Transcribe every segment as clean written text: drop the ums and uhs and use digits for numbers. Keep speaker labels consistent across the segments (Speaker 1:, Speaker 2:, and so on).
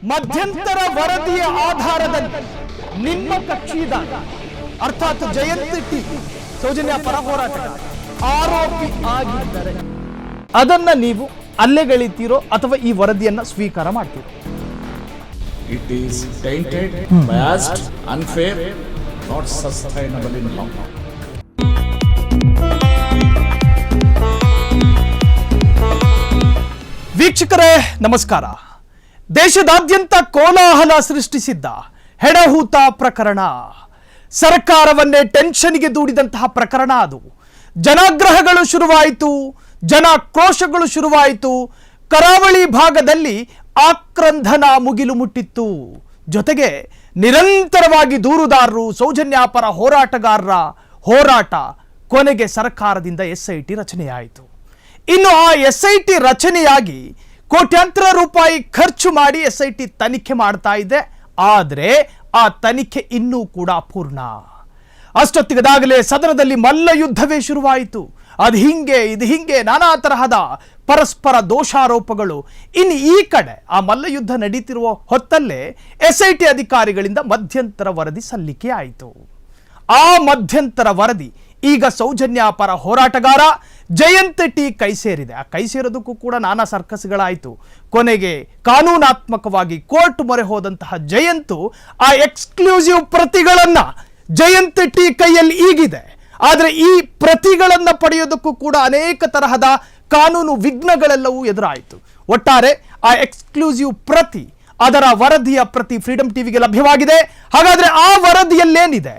Speaker 1: ಮಧ್ಯಂತರ ವರದಿಯ ಆಧಾರದಲ್ಲಿ ನಿಮ್ಮ ಕಕ್ಷಿದಾರ ಅರ್ಥಾತ್ ಜಯಂತ್ ಟಿ ಸೌಜನ್ಯ ಪರ ಹೋರಾಟಗಾರ ಆರೋಪಿ ಆಗಿದ್ದರೆ ಅದನ್ನ ನೀವು ಅಲ್ಲೆಗಳಿತೀರೋ ಅಥವಾ ಈ ವರದಿಯನ್ನ ಸ್ವೀಕಾರ ಮಾಡ್ತೀರೋ?
Speaker 2: It is tainted, biased, unfair, not sustainable in long run.
Speaker 1: ವೀಕ್ಷಕರೇ ನಮಸ್ಕಾರ. ದೇಶದಾದ್ಯಂತ ಕೋಲಾಹಲ ಸೃಷ್ಟಿಸಿದ್ದ ಹೆಡಹೂತ ಪ್ರಕರಣ, ಸರ್ಕಾರವನ್ನೇ ಟೆನ್ಷನ್ಗೆ ದೂಡಿದಂತಹ ಪ್ರಕರಣ. ಅದು ಜನಾಗ್ರಹಗಳು ಶುರುವಾಯಿತು, ಜನಾಕ್ರೋಶಗಳು ಶುರುವಾಯಿತು. ಕರಾವಳಿ ಭಾಗದಲ್ಲಿ ಆಕ್ರಂದನ ಮುಗಿಲು ಮುಟ್ಟಿತ್ತು. ಜೊತೆಗೆ ನಿರಂತರವಾಗಿ ದೂರುದಾರರು, ಸೌಜನ್ಯಾಪರ ಹೋರಾಟಗಾರರ ಹೋರಾಟ. ಕೊನೆಗೆ ಸರ್ಕಾರದಿಂದ SIT ರಚನೆಯಾಯಿತು. ಇನ್ನು ಆ SIT ರಚನೆಯಾಗಿ ಕೋಟ್ಯಾಂತರ ರೂಪಾಯಿ ಖರ್ಚು ಮಾಡಿ SIT ತನಿಖೆ ಮಾಡ್ತಾ ಇದೆ. ಆದರೆ ಆ ತನಿಖೆ ಇನ್ನೂ ಕೂಡ ಅಪೂರ್ಣ. ಅಷ್ಟೊತ್ತಿಗದಾಗಲೇ ಸದನದಲ್ಲಿ ಮಲ್ಲ ಯುದ್ಧವೇ ಶುರುವಾಯಿತು. ಅದು ಹಿಂಗೆ ಇದು ಹಿಂಗೆ ನಾನಾ ತರಹದ ಪರಸ್ಪರ ದೋಷಾರೋಪಗಳು. ಇನ್ನು ಈ ಕಡೆ ಆ ಮಲ್ಲ ಯುದ್ಧ ನಡೀತಿರುವ ಹೊತ್ತಲ್ಲೇ SIT ಅಧಿಕಾರಿಗಳಿಂದ ಮಧ್ಯಂತರ ವರದಿ ಸಲ್ಲಿಕೆ ಆಯಿತು. ಆ ಮಧ್ಯಂತರ ವರದಿ ಈಗ ಸೌಜನ್ಯಾಪರ ಹೋರಾಟಗಾರ ಜಯಂತ್ ಟಿ ಕೈ ಸೇರಿದೆ. ಆ ಕೈ ಸೇರೋದಕ್ಕೂ ಕೂಡ ನಾನಾ ಸರ್ಕಸ್ಗಳಾಯಿತು. ಕೊನೆಗೆ ಕಾನೂನಾತ್ಮಕವಾಗಿ ಕೋರ್ಟ್ ಮೊರೆ ಹೋದಂತಹ ಜಯಂತ್ ಆ ಎಕ್ಸ್ಕ್ಲೂಸಿವ್ ಪ್ರತಿಗಳನ್ನ ಜಯಂತ್ ಟಿ ಕೈಯಲ್ಲಿ ಈಗಿದೆ. ಆದರೆ ಈ ಪ್ರತಿಗಳನ್ನು ಪಡೆಯೋದಕ್ಕೂ ಕೂಡ ಅನೇಕ ತರಹದ ಕಾನೂನು ವಿಘ್ನಗಳೆಲ್ಲವೂ ಎದುರಾಯಿತು. ಒಟ್ಟಾರೆ ಆ ಎಕ್ಸ್ಕ್ಲೂಸಿವ್ ಪ್ರತಿ, ಅದರ ವರದಿಯ ಪ್ರತಿ ಫ್ರೀಡಮ್ ಟಿವಿಗೆ ಲಭ್ಯವಾಗಿದೆ. ಹಾಗಾದ್ರೆ ಆ ವರದಿಯಲ್ಲೇನಿದೆ,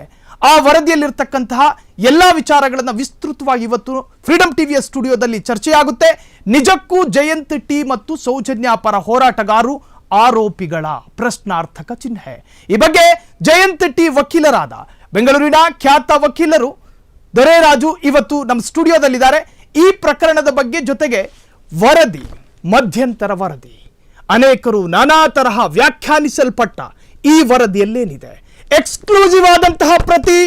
Speaker 1: ಆ ವರದಿಯಲ್ಲಿರ್ತಕ್ಕಂತಹ ಎಲ್ಲ ವಿಚಾರಗಳನ್ನು ವಿಸ್ತೃತವಾಗಿ ಇವತ್ತು ಫ್ರೀಡಮ್ ಟಿವಿಯ ಸ್ಟುಡಿಯೋದಲ್ಲಿ ಚರ್ಚೆಯಾಗುತ್ತೆ. ನಿಜಕ್ಕೂ ಜಯಂತ್ ಟಿ ಮತ್ತು ಸೌಜನ್ಯಾಪರ ಹೋರಾಟಗಾರರು ಆರೋಪಿಗಳ ಪ್ರಶ್ನಾರ್ಥಕ ಚಿಹ್ನೆ. ಈ ಬಗ್ಗೆ ಜಯಂತ್ ಟಿ ವಕೀಲರಾದ ಬೆಂಗಳೂರಿನ ಖ್ಯಾತ ವಕೀಲರು ದೊರೆರಾಜು ಇವತ್ತು ನಮ್ಮ ಸ್ಟುಡಿಯೋದಲ್ಲಿದ್ದಾರೆ. ಈ ಪ್ರಕರಣದ ಬಗ್ಗೆ ಜೊತೆಗೆ ವರದಿ, ಮಧ್ಯಂತರ ವರದಿ, ಅನೇಕರು ನಾನಾ ತರಹ ವ್ಯಾಖ್ಯಾನಿಸಲ್ಪಟ್ಟ ಈ ವರದಿಯಲ್ಲೇನಿದೆ, ಎಕ್ಸ್ಕ್ಲೂಸಿವ್ ಆದಂತಹ ಪ್ರತಿ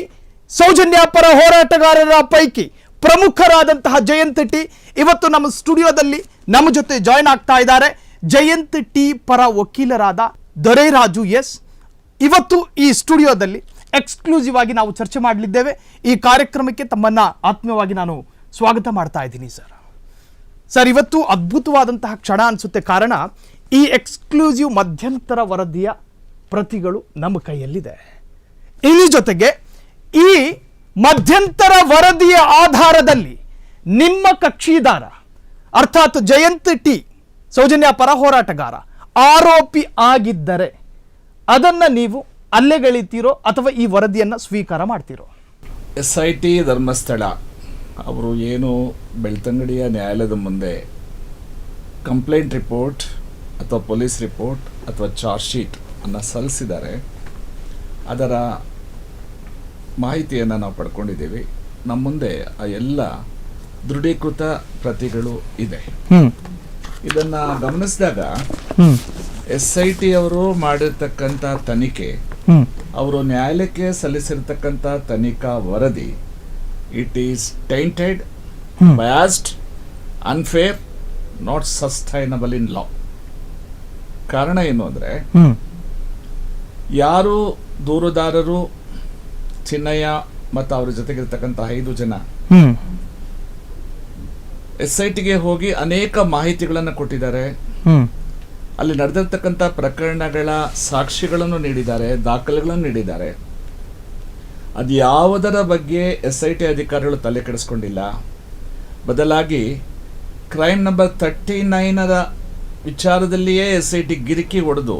Speaker 1: ಸೌಜನ್ಯಾಪರ ಹೋರಾಟಗಾರರ ಪೈಕಿ ಪ್ರಮುಖರಾದಂತಹ ಜಯಂತ್ ಟಿ ಇವತ್ತು ನಮ್ಮ ಸ್ಟುಡಿಯೋದಲ್ಲಿ ನಮ್ಮ ಜೊತೆ ಜಾಯ್ನ್ ಆಗ್ತಾ ಇದ್ದಾರೆ. ಜಯಂತ್ ಟಿ ಪರ ವಕೀಲರಾದ ದೊರೆರಾಜು ಇವತ್ತು ಈ ಸ್ಟುಡಿಯೋದಲ್ಲಿ ಎಕ್ಸ್ಕ್ಲೂಸಿವ್ ಆಗಿ ನಾವು ಚರ್ಚೆ ಮಾಡಲಿದ್ದೇವೆ. ಈ ಕಾರ್ಯಕ್ರಮಕ್ಕೆ ತಮ್ಮನ್ನ ಆತ್ಮೀಯವಾಗಿ ನಾನು ಸ್ವಾಗತ ಮಾಡ್ತಾ ಇದ್ದೀನಿ ಸರ್. ಇವತ್ತು ಅದ್ಭುತವಾದಂತಹ ಕ್ಷಣ ಅನಿಸುತ್ತೆ. ಕಾರಣ ಈ ಎಕ್ಸ್ಕ್ಲೂಸಿವ್ ಮಧ್ಯಂತರ ವರದಿಯ ಪ್ರತಿಗಳು ನಮ್ಮ ಕೈಯಲ್ಲಿದೆ. ಇನ್ನು ಜೊತೆಗೆ ಈ ಮಧ್ಯಂತರ ವರದಿಯ ಆಧಾರದಲ್ಲಿ ನಿಮ್ಮ ಕಕ್ಷಿದಾರ ಅರ್ಥಾತ್ ಜಯಂತ್ ಟಿ ಸೌಜನ್ಯಾಪರ ಹೋರಾಟಗಾರ ಆರೋಪಿ ಆಗಿದ್ದರೆ ಅದನ್ನ ನೀವು ಅಲ್ಲೆಗಳಿತೀರೋ ಅಥವಾ ಈ ವರದಿಯನ್ನ ಸ್ವೀಕಾರ ಮಾಡ್ತೀರೋ?
Speaker 2: SIT ಧರ್ಮಸ್ಥಳ ಅವರು ಏನು ಬೆಳ್ತಂಗಡಿಯ ನ್ಯಾಯಾಲಯದ ಮುಂದೆ ಕಂಪ್ಲೇಂಟ್ ರಿಪೋರ್ಟ್ ಅಥವಾ ಪೊಲೀಸ್ ರಿಪೋರ್ಟ್ ಅಥವಾ ಚಾರ್ಜ್ ಶೀಟ್ ಅನ್ನು ಸಲ್ಲಿಸಿದ್ದಾರೆ, ಅದರ ಮಾಹಿತಿಯನ್ನು ನಾವು ಪಡ್ಕೊಂಡಿದ್ದೀವಿ. ನಮ್ಮ ಮುಂದೆ ಆ ಎಲ್ಲ ದೃಢೀಕೃತ ಪ್ರತಿಗಳು ಇದೆ. ಇದನ್ನು ಗಮನಿಸಿದಾಗ SIT ಅವರು ಮಾಡಿರ್ತಕ್ಕಂಥ ತನಿಖೆ, ಅವರು ನ್ಯಾಯಾಲಯಕ್ಕೆ ಸಲ್ಲಿಸಿರ್ತಕ್ಕಂಥ ತನಿಖಾ ವರದಿ, it is tainted, biased, unfair, not sustainable in law. ಕಾರಣ ಏನು ಅಂದರೆ, ಯಾರು ದೂರುದಾರರು ಚಿನ್ನಯ್ಯ ಮತ್ತು ಅವರ ಜೊತೆಗಿರ್ತಕ್ಕಂಥ 5 ಜನ SITಗೆ ಹೋಗಿ ಅನೇಕ ಮಾಹಿತಿಗಳನ್ನು ಕೊಟ್ಟಿದ್ದಾರೆ. ಅಲ್ಲಿ ನಡೆದಿರ್ತಕ್ಕಂಥ ಪ್ರಕರಣಗಳ ಸಾಕ್ಷಿಗಳನ್ನು ನೀಡಿದ್ದಾರೆ, ದಾಖಲೆಗಳನ್ನು ನೀಡಿದ್ದಾರೆ. ಅದು ಯಾವುದರ ಬಗ್ಗೆ SIT ಅಧಿಕಾರಿಗಳು ತಲೆ ಕೆಡಿಸ್ಕೊಂಡಿಲ್ಲ. ಬದಲಾಗಿ ಕ್ರೈಮ್ ನಂಬರ್ 39ರ ವಿಚಾರದಲ್ಲಿಯೇ SIT ಗಿರಿಕಿ ಹೊಡೆದು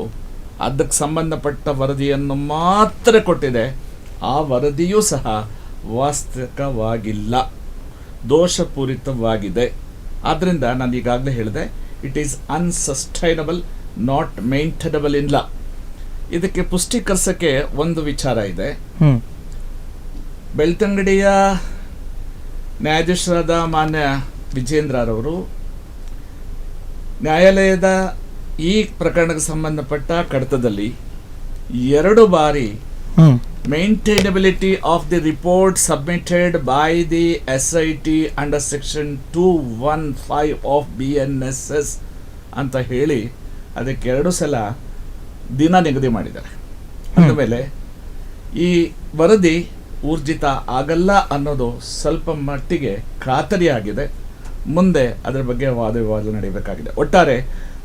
Speaker 2: ಅದಕ್ಕೆ ಸಂಬಂಧಪಟ್ಟ ವರದಿಯನ್ನು ಮಾತ್ರ ಕೊಟ್ಟಿದೆ. ಆ ವರದಿಯೂ ಸಹ ವಾಸ್ತವಿಕವಾಗಿಲ್ಲ, ದೋಷಪೂರಿತವಾಗಿದೆ. ಆದ್ದರಿಂದ ನಾನು ಈಗಾಗಲೇ ಹೇಳಿದೆ, it is unsustainable, not maintainable ಇನ್ ಲಾ. ಇದಕ್ಕೆ ಪುಷ್ಟೀಕರಿಸಕ್ಕೆ ಒಂದು ವಿಚಾರ ಇದೆ. ಬೆಳ್ತಂಗಡಿಯ ನ್ಯಾಯಾಧೀಶರಾದ ಮಾನ್ಯ ವಿಜೇಂದ್ರರವರು ನ್ಯಾಯಾಲಯದ ಈ ಪ್ರಕರಣಕ್ಕೆ ಸಂಬಂಧಪಟ್ಟ ಕಡತದಲ್ಲಿ 2 ಬಾರಿ maintainability of the report submitted by the SIT under section 215 of BNSS ಅಂತ ಹೇಳಿ ಅದಕ್ಕೆ 2 ಸಲ ದಿನ ನಿಗದಿ ಮಾಡಿದ್ದಾರೆ. ಅಂದಮೇಲೆ ಈ ವರದಿ ಊರ್ಜಿತ ಆಗಲ್ಲ ಅನ್ನೋದು ಸ್ವಲ್ಪ ಮಟ್ಟಿಗೆ ಖಾತರಿಯಾಗಿದೆ. ಮುಂದೆ ಅದರ ಬಗ್ಗೆ ವಾದ ವಿವಾದ ನಡೆಯಬೇಕಾಗಿದೆ. ಒಟ್ಟಾರೆ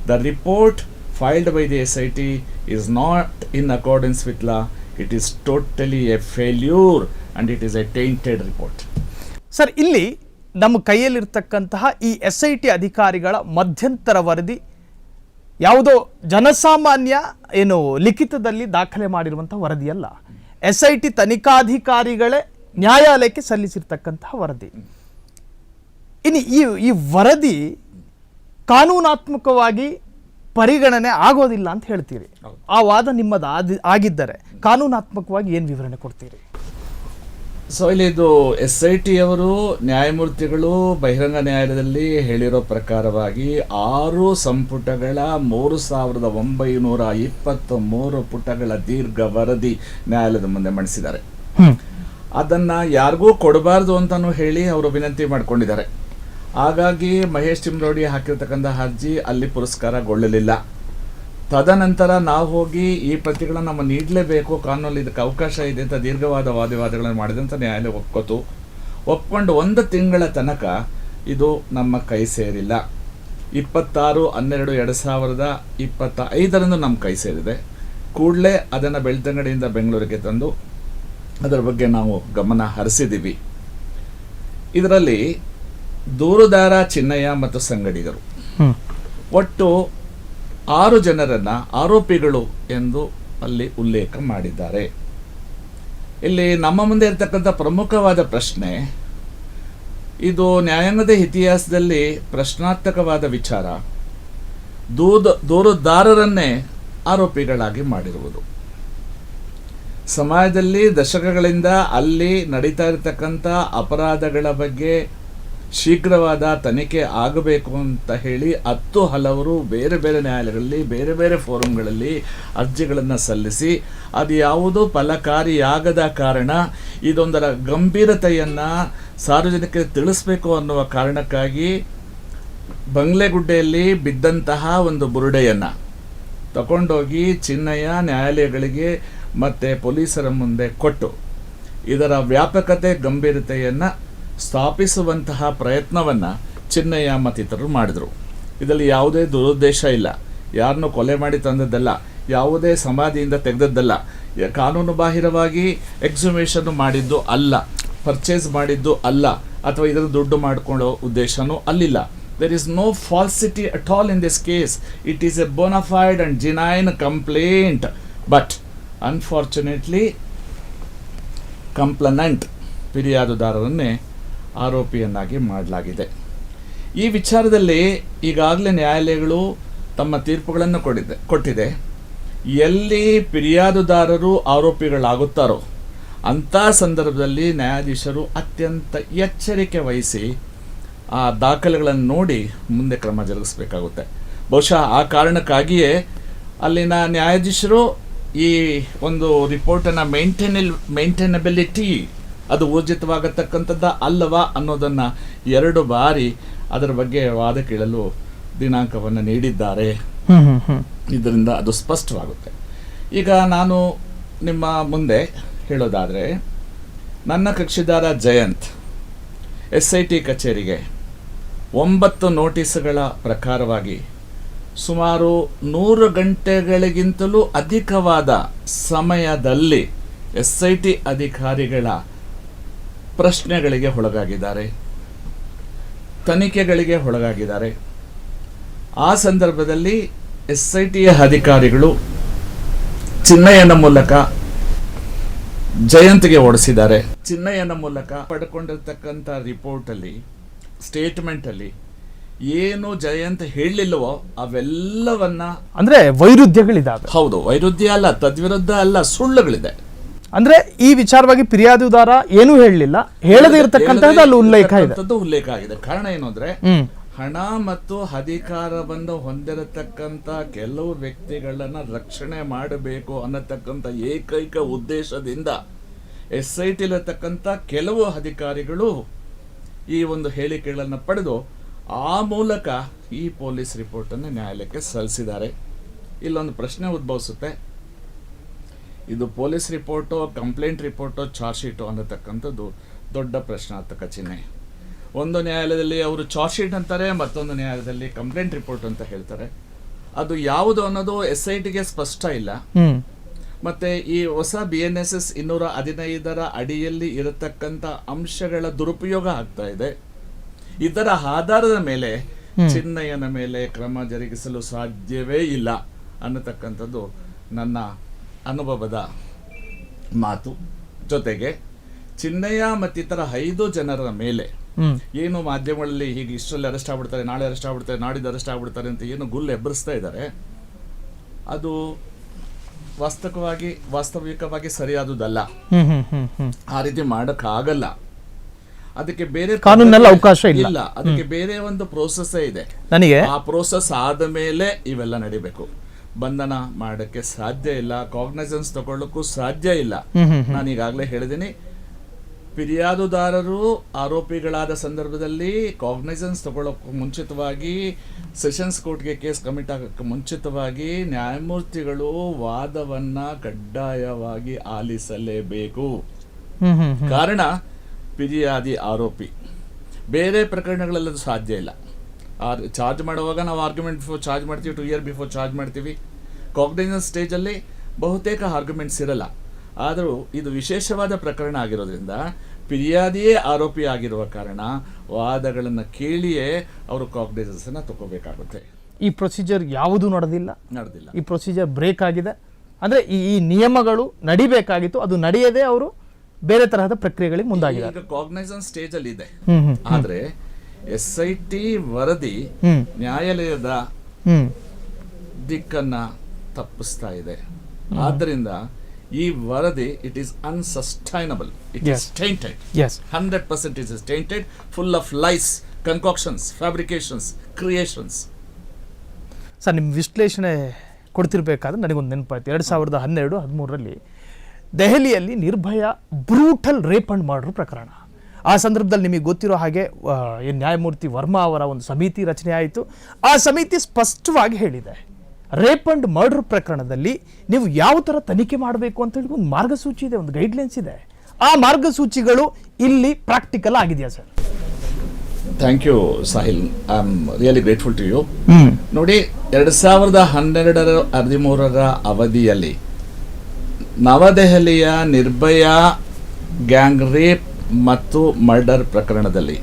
Speaker 2: the report filed by the SIT is not in accordance with law. It is totally a failure and it is a tainted report.
Speaker 1: Sir, ಇಲ್ಲಿ ನಮ್ಮ ಕೈಯಲ್ಲಿರ್ತಕ್ಕಂತಹ ಈ SIT ಅಧಿಕಾರಿಗಳ ಮಧ್ಯಂತರ ವರದಿ ಯಾವುದೋ ಜನಸಾಮಾನ್ಯ ಏನು ಲಿಖಿತದಲ್ಲಿ ದಾಖಲೆ ಮಾಡಿರುವಂತಹ ವರದಿಯಲ್ಲ. SIT ತನಿಖಾಧಿಕಾರಿಗಳೇ ನ್ಯಾಯಾಲಯಕ್ಕೆ ಸಲ್ಲಿಸಿರ್ತಕ್ಕಂತಹ ವರದಿ. ಇನ್ನು ಈ ವರದಿ ಕಾನೂನಾತ್ಮಕವಾಗಿ ಪರಿಗಣನೆ ಆಗೋದಿಲ್ಲ ಅಂತ ಹೇಳ್ತೀರಿ. ಆ ವಾದ ನಿಮ್ಮದು ಆಗಿದ್ದರೆ ಕಾನೂನಾತ್ಮಕವಾಗಿ ಏನು ವಿವರಣೆ ಕೊಡ್ತೀರಿ?
Speaker 2: ಸೊ ಇಲ್ಲಿ ಇದು SIT ಅವರು ನ್ಯಾಯಮೂರ್ತಿಗಳು ಬಹಿರಂಗ ನ್ಯಾಯಾಲಯದಲ್ಲಿ ಹೇಳಿರೋ ಪ್ರಕಾರವಾಗಿ 6 ಸಂಪುಟಗಳ 3923 ಪುಟಗಳ ದೀರ್ಘ ವರದಿ ನ್ಯಾಯಾಲಯದ ಮುಂದೆ ಮಂಡಿಸಿದ್ದಾರೆ. ಅದನ್ನ ಯಾರಿಗೂ ಕೊಡಬಾರ್ದು ಅಂತಾನು ಹೇಳಿ ಅವರು ವಿನಂತಿ ಮಾಡ್ಕೊಂಡಿದ್ದಾರೆ. ಹಾಗಾಗಿ ಮಹೇಶ್ ಚಿಮ್ರೋಡಿ ಹಾಕಿರ್ತಕ್ಕಂಥ ಅರ್ಜಿ ಅಲ್ಲಿ ಪುರಸ್ಕಾರಗೊಳ್ಳಲಿಲ್ಲ. ತದನಂತರ ನಾವು ಹೋಗಿ ಈ ಪ್ರತಿಗಳನ್ನು ನಮ್ಮ ನೀಡಲೇಬೇಕು, ಕಾನೂನಲ್ಲಿ ಇದಕ್ಕೆ ಅವಕಾಶ ಇದೆ ಅಂತ ದೀರ್ಘವಾದ ವಾದಗಳನ್ನು ಮಾಡಿದಂಥ ನ್ಯಾಯಾಲಯ ಒಪ್ಕೊಂಡು 1 ತಿಂಗಳ ತನಕ ಇದು ನಮ್ಮ ಕೈ ಸೇರಿಲ್ಲ. 26/12/2025 ನಮ್ಮ ಕೈ ಸೇರಿದೆ. ಕೂಡಲೇ ಅದನ್ನು ಬೆಳ್ತಂಗಡಿಯಿಂದ ಬೆಂಗಳೂರಿಗೆ ತಂದು ಅದರ ಬಗ್ಗೆ ನಾವು ಗಮನ ಹರಿಸಿದ್ದೀವಿ. ಇದರಲ್ಲಿ ದೂರುದಾರ ಚಿನ್ನಯ್ಯ ಮತ್ತು ಸಂಗಡಿಗರು ಒಟ್ಟು 6 ಜನರನ್ನ ಆರೋಪಿಗಳು ಎಂದು ಅಲ್ಲಿ ಉಲ್ಲೇಖ ಮಾಡಿದ್ದಾರೆ. ಇಲ್ಲಿ ನಮ್ಮ ಮುಂದೆ ಇರತಕ್ಕಂಥ ಪ್ರಮುಖವಾದ ಪ್ರಶ್ನೆ, ಇದು ನ್ಯಾಯಾಂಗದ ಇತಿಹಾಸದಲ್ಲಿ ಪ್ರಶ್ನಾರ್ಥಕವಾದ ವಿಚಾರ. ದೂರುದಾರರನ್ನೇ ಆರೋಪಿಗಳಾಗಿ ಮಾಡಿರುವುದು. ಸಮಾಜದಲ್ಲಿ ದಶಕಗಳಿಂದ ಅಲ್ಲಿ ನಡೀತಾ ಇರತಕ್ಕಂಥ ಅಪರಾಧಗಳ ಬಗ್ಗೆ ಶೀಘ್ರವಾದ ತನಿಖೆ ಆಗಬೇಕು ಅಂತ ಹೇಳಿ 10 ಹಲವರು ಬೇರೆ ಬೇರೆ ನ್ಯಾಯಾಲಯಗಳಲ್ಲಿ ಬೇರೆ ಬೇರೆ ಫೋರಂಗಳಲ್ಲಿ ಅರ್ಜಿಗಳನ್ನು ಸಲ್ಲಿಸಿ ಅದು ಯಾವುದೂ ಫಲಕಾರಿಯಾಗದ ಕಾರಣ ಇದೊಂದರ ಗಂಭೀರತೆಯನ್ನು ಸಾರ್ವಜನಿಕರಿಗೆ ತಿಳಿಸ್ಬೇಕು ಅನ್ನುವ ಕಾರಣಕ್ಕಾಗಿ ಬಂಗ್ಲೆಗುಡ್ಡೆಯಲ್ಲಿ ಬಿದ್ದಂತಹ ಒಂದು ಬುರುಡೆಯನ್ನು ತಗೊಂಡೋಗಿ ಚಿನ್ನಯ್ಯ ನ್ಯಾಯಾಲಯಗಳಿಗೆ ಮತ್ತು ಪೊಲೀಸರ ಮುಂದೆ ಕೊಟ್ಟು ಇದರ ವ್ಯಾಪಕತೆ ಗಂಭೀರತೆಯನ್ನು ಸ್ಥಾಪಿಸುವಂತಹ ಪ್ರಯತ್ನವನ್ನು ಚಿನ್ನಯ್ಯ ಮತ್ತಿತರರು ಮಾಡಿದರು. ಇದರಲ್ಲಿ ಯಾವುದೇ ದುರುದ್ದೇಶ ಇಲ್ಲ, ಯಾರನ್ನು ಕೊಲೆ ಮಾಡಿ ತಂದದ್ದಲ್ಲ, ಯಾವುದೇ ಸಮಾಧಿಯಿಂದ ತೆಗೆದದ್ದಲ್ಲ, ಕಾನೂನು ಬಾಹಿರವಾಗಿ ಎಕ್ಸಿಬಿಷನ್ ಮಾಡಿದ್ದು ಅಲ್ಲ, ಪರ್ಚೇಸ್ ಮಾಡಿದ್ದು ಅಲ್ಲ, ಅಥವಾ ಇದರ ದುಡ್ಡು ಮಾಡಿಕೊಳ್ಳೋ ಉದ್ದೇಶನೂ ಅಲ್ಲಿಲ್ಲ. There is no falsity at all in this case. It is a bona fide and genuine complaint. But unfortunately, complainant ಫಿರ್ಯಾದುದಾರರನ್ನೇ ಆರೋಪಿಯನ್ನಾಗಿ ಮಾಡಲಾಗಿದೆ. ಈ ವಿಚಾರದಲ್ಲಿ ಈಗಾಗಲೇ ನ್ಯಾಯಾಲಯಗಳು ತಮ್ಮ ತೀರ್ಪುಗಳನ್ನು ಕೊಟ್ಟಿದೆ. ಎಲ್ಲಿ ಫಿರ್ಯಾದುದಾರರು ಆರೋಪಿಗಳಾಗುತ್ತಾರೋ ಅಂಥ ಸಂದರ್ಭದಲ್ಲಿ ನ್ಯಾಯಾಧೀಶರು ಅತ್ಯಂತ ಎಚ್ಚರಿಕೆ ವಹಿಸಿ ಆ ದಾಖಲೆಗಳನ್ನು ನೋಡಿ ಮುಂದೆ ಕ್ರಮ ಜರುಗಿಸಬೇಕಾಗುತ್ತೆ. ಬಹುಶಃ ಆ ಕಾರಣಕ್ಕಾಗಿಯೇ ಅಲ್ಲಿನ ನ್ಯಾಯಾಧೀಶರು ಈ ಒಂದು ರಿಪೋರ್ಟನ್ನು ಮೇಂಟೈನಬಿಲಿಟಿ ಅದು ಊರ್ಜಿತವಾಗತಕ್ಕಂಥದ್ದ ಅಲ್ಲವಾ ಅನ್ನೋದನ್ನು 2 ಬಾರಿ ಅದರ ಬಗ್ಗೆ ವಾದ ಕೇಳಲು ದಿನಾಂಕವನ್ನು ನೀಡಿದ್ದಾರೆ. ಇದರಿಂದ ಅದು ಸ್ಪಷ್ಟವಾಗುತ್ತೆ. ಈಗ ನಾನು ನಿಮ್ಮ ಮುಂದೆ ಹೇಳೋದಾದರೆ, ನನ್ನ ಕಕ್ಷಿದಾರ ಜಯಂತ್ SIT ಕಚೇರಿಗೆ 9 ನೋಟಿಸ್ಗಳ ಪ್ರಕಾರವಾಗಿ ಸುಮಾರು 100 ಗಂಟೆಗಳಿಗಿಂತಲೂ ಅಧಿಕವಾದ ಸಮಯದಲ್ಲಿ SIT ಅಧಿಕಾರಿಗಳ ಪ್ರಶ್ನೆಗಳಿಗೆ ಒಳಗಾಗಿದ್ದಾರೆ, ತನಿಖೆಗಳಿಗೆ ಒಳಗಾಗಿದ್ದಾರೆ. ಆ ಸಂದರ್ಭದಲ್ಲಿ SITಯ ಅಧಿಕಾರಿಗಳು ಚಿನ್ನಯ್ಯನ ಮೂಲಕ ಜಯಂತ್ಗೆ ಓಡಿಸಿದ್ದಾರೆ. ಚಿನ್ನಯ್ಯನ ಮೂಲಕ ಪಡ್ಕೊಂಡಿರ್ತಕ್ಕಂಥ ರಿಪೋರ್ಟಲ್ಲಿ, ಸ್ಟೇಟ್ಮೆಂಟಲ್ಲಿ ಏನು ಜಯಂತ್ ಹೇಳಲಿಲ್ಲವೋ ಅವೆಲ್ಲವನ್ನ,
Speaker 1: ಅಂದ್ರೆ ವೈರುಧ್ಯಗಳಿದ್ದಾವೆ.
Speaker 2: ಹೌದು, ವೈರುಧ್ಯ ಅಲ್ಲ, ತದ್ವಿರುದ್ಧ ಅಲ್ಲ, ಸುಳ್ಳುಗಳಿದೆ.
Speaker 1: ಅಂದ್ರೆ ಈ ವಿಚಾರವಾಗಿ ಫಿರ್ಯಾದುದಾರ ಏನು ಹೇಳಲಿಲ್ಲ, ಹೇಳದೇ ಇರತಕ್ಕಂಥದ್ದು ಅಲ್ಲಿ ಉಲ್ಲೇಖ
Speaker 2: ಆಗಿದೆ. ಕಾರಣ ಏನು ಅಂದ್ರೆ, ಹಣ ಮತ್ತು ಅಧಿಕಾರವನ್ನು ಹೊಂದಿರತಕ್ಕಂಥ ಕೆಲವು ವ್ಯಕ್ತಿಗಳನ್ನ ರಕ್ಷಣೆ ಮಾಡಬೇಕು ಅನ್ನತಕ್ಕಂಥ ಏಕೈಕ ಉದ್ದೇಶದಿಂದ SIT ಇರತಕ್ಕಂಥ ಕೆಲವು ಅಧಿಕಾರಿಗಳು ಈ ಒಂದು ಹೇಳಿಕೆಗಳನ್ನು ಪಡೆದು ಆ ಮೂಲಕ ಈ ಪೊಲೀಸ್ ರಿಪೋರ್ಟನ್ನು ನ್ಯಾಯಾಲಯಕ್ಕೆ ಸಲ್ಲಿಸಿದ್ದಾರೆ. ಇಲ್ಲೊಂದು ಪ್ರಶ್ನೆ ಉದ್ಭವಿಸುತ್ತೆ, ಇದು police report, complaint report, charge sheet ಅನ್ನತಕ್ಕಂಥದ್ದು ದೊಡ್ಡ ಪ್ರಶ್ನಾರ್ಥಕ ಚಿಹ್ನೆ. ಒಂದು ನ್ಯಾಯಾಲಯದಲ್ಲಿ ಅವರು ಚಾರ್ಜ್ ಶೀಟ್ ಅಂತಾರೆ, ಮತ್ತೊಂದು ನ್ಯಾಯಾಲಯದಲ್ಲಿ ಕಂಪ್ಲೇಂಟ್ ರಿಪೋರ್ಟ್ ಅಂತ ಹೇಳ್ತಾರೆ. ಅದು ಯಾವುದು ಅನ್ನೋದು SITಗೆ ಸ್ಪಷ್ಟ ಇಲ್ಲ. ಮತ್ತೆ ಈ ಹೊಸ BNSS 215 ಅಡಿಯಲ್ಲಿ ಇರತಕ್ಕಂಥ ಅಂಶಗಳ ದುರುಪಯೋಗ ಆಗ್ತಾ ಇದೆ. ಇದರ ಆಧಾರದ ಮೇಲೆ ಚಿನ್ನಯ್ಯನ ಮೇಲೆ ಕ್ರಮ ಜರುಗಿಸಲು ಸಾಧ್ಯವೇ ಇಲ್ಲ ಅನ್ನತಕ್ಕಂಥದ್ದು ನನ್ನ ಅನುಭವದ ಮಾತು. ಜೊತೆಗೆ ಚಿನ್ನಯ್ಯ ಮತ್ತಿತರ 5 ಜನರ ಮೇಲೆ ಏನು ಮಾಧ್ಯಮಗಳಲ್ಲಿ ಹೀಗೆ ಇಷ್ಟರಲ್ಲಿ ಅರೆಸ್ಟ್ ಆಗ್ಬಿಡ್ತಾರೆ, ನಾಳೆ ಅರೆಸ್ಟ್ ಆಗ್ಬಿಡ್ತಾರೆ, ನಾಡಿದ್ದು ಅರೆಸ್ಟ್ ಆಗ್ಬಿಡ್ತಾರೆ ಅಂತ ಏನು ಗುಲ್ಲು ಎಬ್ಬರಿಸ್ತಾ ಇದ್ದಾರೆ, ಅದು ವಾಸ್ತವಿಕವಾಗಿ ಸರಿಯಾದುದಲ್ಲ. ಆ ರೀತಿ ಮಾಡಕ್ಕಾಗಲ್ಲ. ಅದಕ್ಕೆ ಬೇರೆ
Speaker 1: ಕಾನೂನಲ್ಲಿ ಅವಕಾಶ
Speaker 2: ಇಲ್ಲ. ಅದಕ್ಕೆ ಬೇರೆ ಒಂದು ಪ್ರೋಸೆಸ್ ಇದೆ. ಆ ಪ್ರೋಸೆಸ್ ಆದ ಮೇಲೆ ಇವೆಲ್ಲ ನಡಿಬೇಕು. ಬಂಧನ ಮಾಡಕ್ಕೆ ಸಾಧ್ಯ ಇಲ್ಲ, ಕಾಗ್ನೈಸೆನ್ಸ್ ತಗೊಳ್ಳಕ್ಕೂ ಸಾಧ್ಯ ಇಲ್ಲ. ನಾನು ಈಗಾಗಲೇ ಹೇಳಿದ್ದೀನಿ, ಫಿರ್ಯಾದುದಾರರು ಆರೋಪಿಗಳಾದ ಸಂದರ್ಭದಲ್ಲಿ ಕಾಗ್ನೈಸೆನ್ಸ್ ತಗೊಳ್ಳೋಕ್ಕೂ ಮುಂಚಿತವಾಗಿ, ಸೆಷನ್ಸ್ ಕೋರ್ಟ್ಗೆ ಕೇಸ್ ಕಮಿಟ್ ಆಗಕ್ಕೆ ಮುಂಚಿತವಾಗಿ ನ್ಯಾಯಮೂರ್ತಿಗಳು ವಾದವನ್ನ ಕಡ್ಡಾಯವಾಗಿ ಆಲಿಸಲೇಬೇಕು. ಕಾರಣ ಫಿರ್ಯಾದಿ ಆರೋಪಿ. ಬೇರೆ ಪ್ರಕರಣಗಳೆಲ್ಲ ಸಾಧ್ಯ ಇಲ್ಲ. ಚಾರ್ಜ್ ಮಾಡುವಾಗ ನಾವು ಆರ್ಗ್ಯುಮೆಂಟ್ ಬಿಫೋರ್ ಚಾರ್ಜ್ ಮಾಡ್ತೀವಿ, 2 years ಬಿಫೋರ್ ಚಾರ್ಜ್ ಮಾಡ್ತೀವಿ. ಕಾಗ್ನಿಷನ್ ಸ್ಟೇಜಲ್ಲಿ ಬಹುತೇಕ ಆರ್ಗ್ಯುಮೆಂಟ್ಸ್ ಇರಲ್ಲ. ಆದರೂ ಇದು ವಿಶೇಷವಾದ ಪ್ರಕರಣ ಆಗಿರೋದ್ರಿಂದ ಫಿರ್ಯಾದಿಯೇ ಆರೋಪಿ ಆಗಿರುವ ಕಾರಣ ವಾದಗಳನ್ನು ಕೇಳಿಯೇ ಅವರು ಕಾಗ್ನಿಷನ್ಸನ್ನು ತಗೋಬೇಕಾಗುತ್ತೆ.
Speaker 1: ಈ ಪ್ರೊಸೀಜರ್ ಯಾವುದೂ ನಡೆದಿಲ್ಲ. ಈ ಪ್ರೊಸೀಜರ್ ಬ್ರೇಕ್ ಆಗಿದೆ. ಅಂದರೆ ಈ ನಿಯಮಗಳು ನಡಿಬೇಕಾಗಿತ್ತು, ಅದು ನಡೆಯದೆ ಅವರು ಬೇರೆ ತರಹದ ಪ್ರಕ್ರಿಯೆಗಳಿಗೆ ಮುಂದಾಗಿದ್ದಾರೆ.
Speaker 2: ಈಗ ಕಾಗ್ನಿಷನ್ ಸ್ಟೇಜ್ ಅಲ್ಲಿ ಇದೆ. ಆದ್ರೆ SIT ವರದಿ ನ್ಯಾಯಾಲಯದ ದಿಕ್ಕನ್ನ ತಪ್ಪಿಸ್ತಾ ಇದೆ. ಆದ್ದರಿಂದ ಈ ವರದಿ it is unsustainable, it is tainted. 100% it is tainted, full of lies, concoctions, fabrications, creations.
Speaker 1: Sir, ನಿಮ್ಮ ವಿಶ್ಲೇಷಣೆ ಕೊಡ್ತಿರ್ಬೇಕಾದ್ರೆ ನನಗೊಂದು ನೆನಪಾಯ್ತು. 2012-13 ದೆಹಲಿಯಲ್ಲಿ Nirbhaya brutal rape and murder ಪ್ರಕರಣ. ಆ ಸಂದರ್ಭದಲ್ಲಿ ನಿಮಗೆ ಗೊತ್ತಿರೋ ಹಾಗೆ ನ್ಯಾಯಮೂರ್ತಿ ವರ್ಮಾ ಅವರ ಒಂದು ಸಮಿತಿ ರಚನೆ ಆಯಿತು. ಆ ಸಮಿತಿ ಸ್ಪಷ್ಟವಾಗಿ ಹೇಳಿದೆ, ರೇಪ್ ಅಂಡ್ ಮರ್ಡರ್ ಪ್ರಕರಣದಲ್ಲಿ ನೀವು ಯಾವ ಥರ ತನಿಖೆ ಮಾಡಬೇಕು ಅಂತ ಹೇಳಿ ಒಂದು ಮಾರ್ಗಸೂಚಿ ಇದೆ, ಒಂದು ಗೈಡ್ಲೈನ್ಸ್ ಇದೆ. ಆ ಮಾರ್ಗಸೂಚಿಗಳು ಇಲ್ಲಿ ಪ್ರಾಕ್ಟಿಕಲ್ ಆಗಿದೆಯಾ sir?
Speaker 2: Thank you Sahil, I am really grateful to you. ನೋಡಿ, 2012-13 ಅವಧಿಯಲ್ಲಿ ನವದೆಹಲಿಯ ನಿರ್ಭಯ ಗ್ಯಾಂಗ್ ರೇಪ್ ಮತ್ತು ಮರ್ಡರ್ ಪ್ರಕರಣದಲ್ಲಿ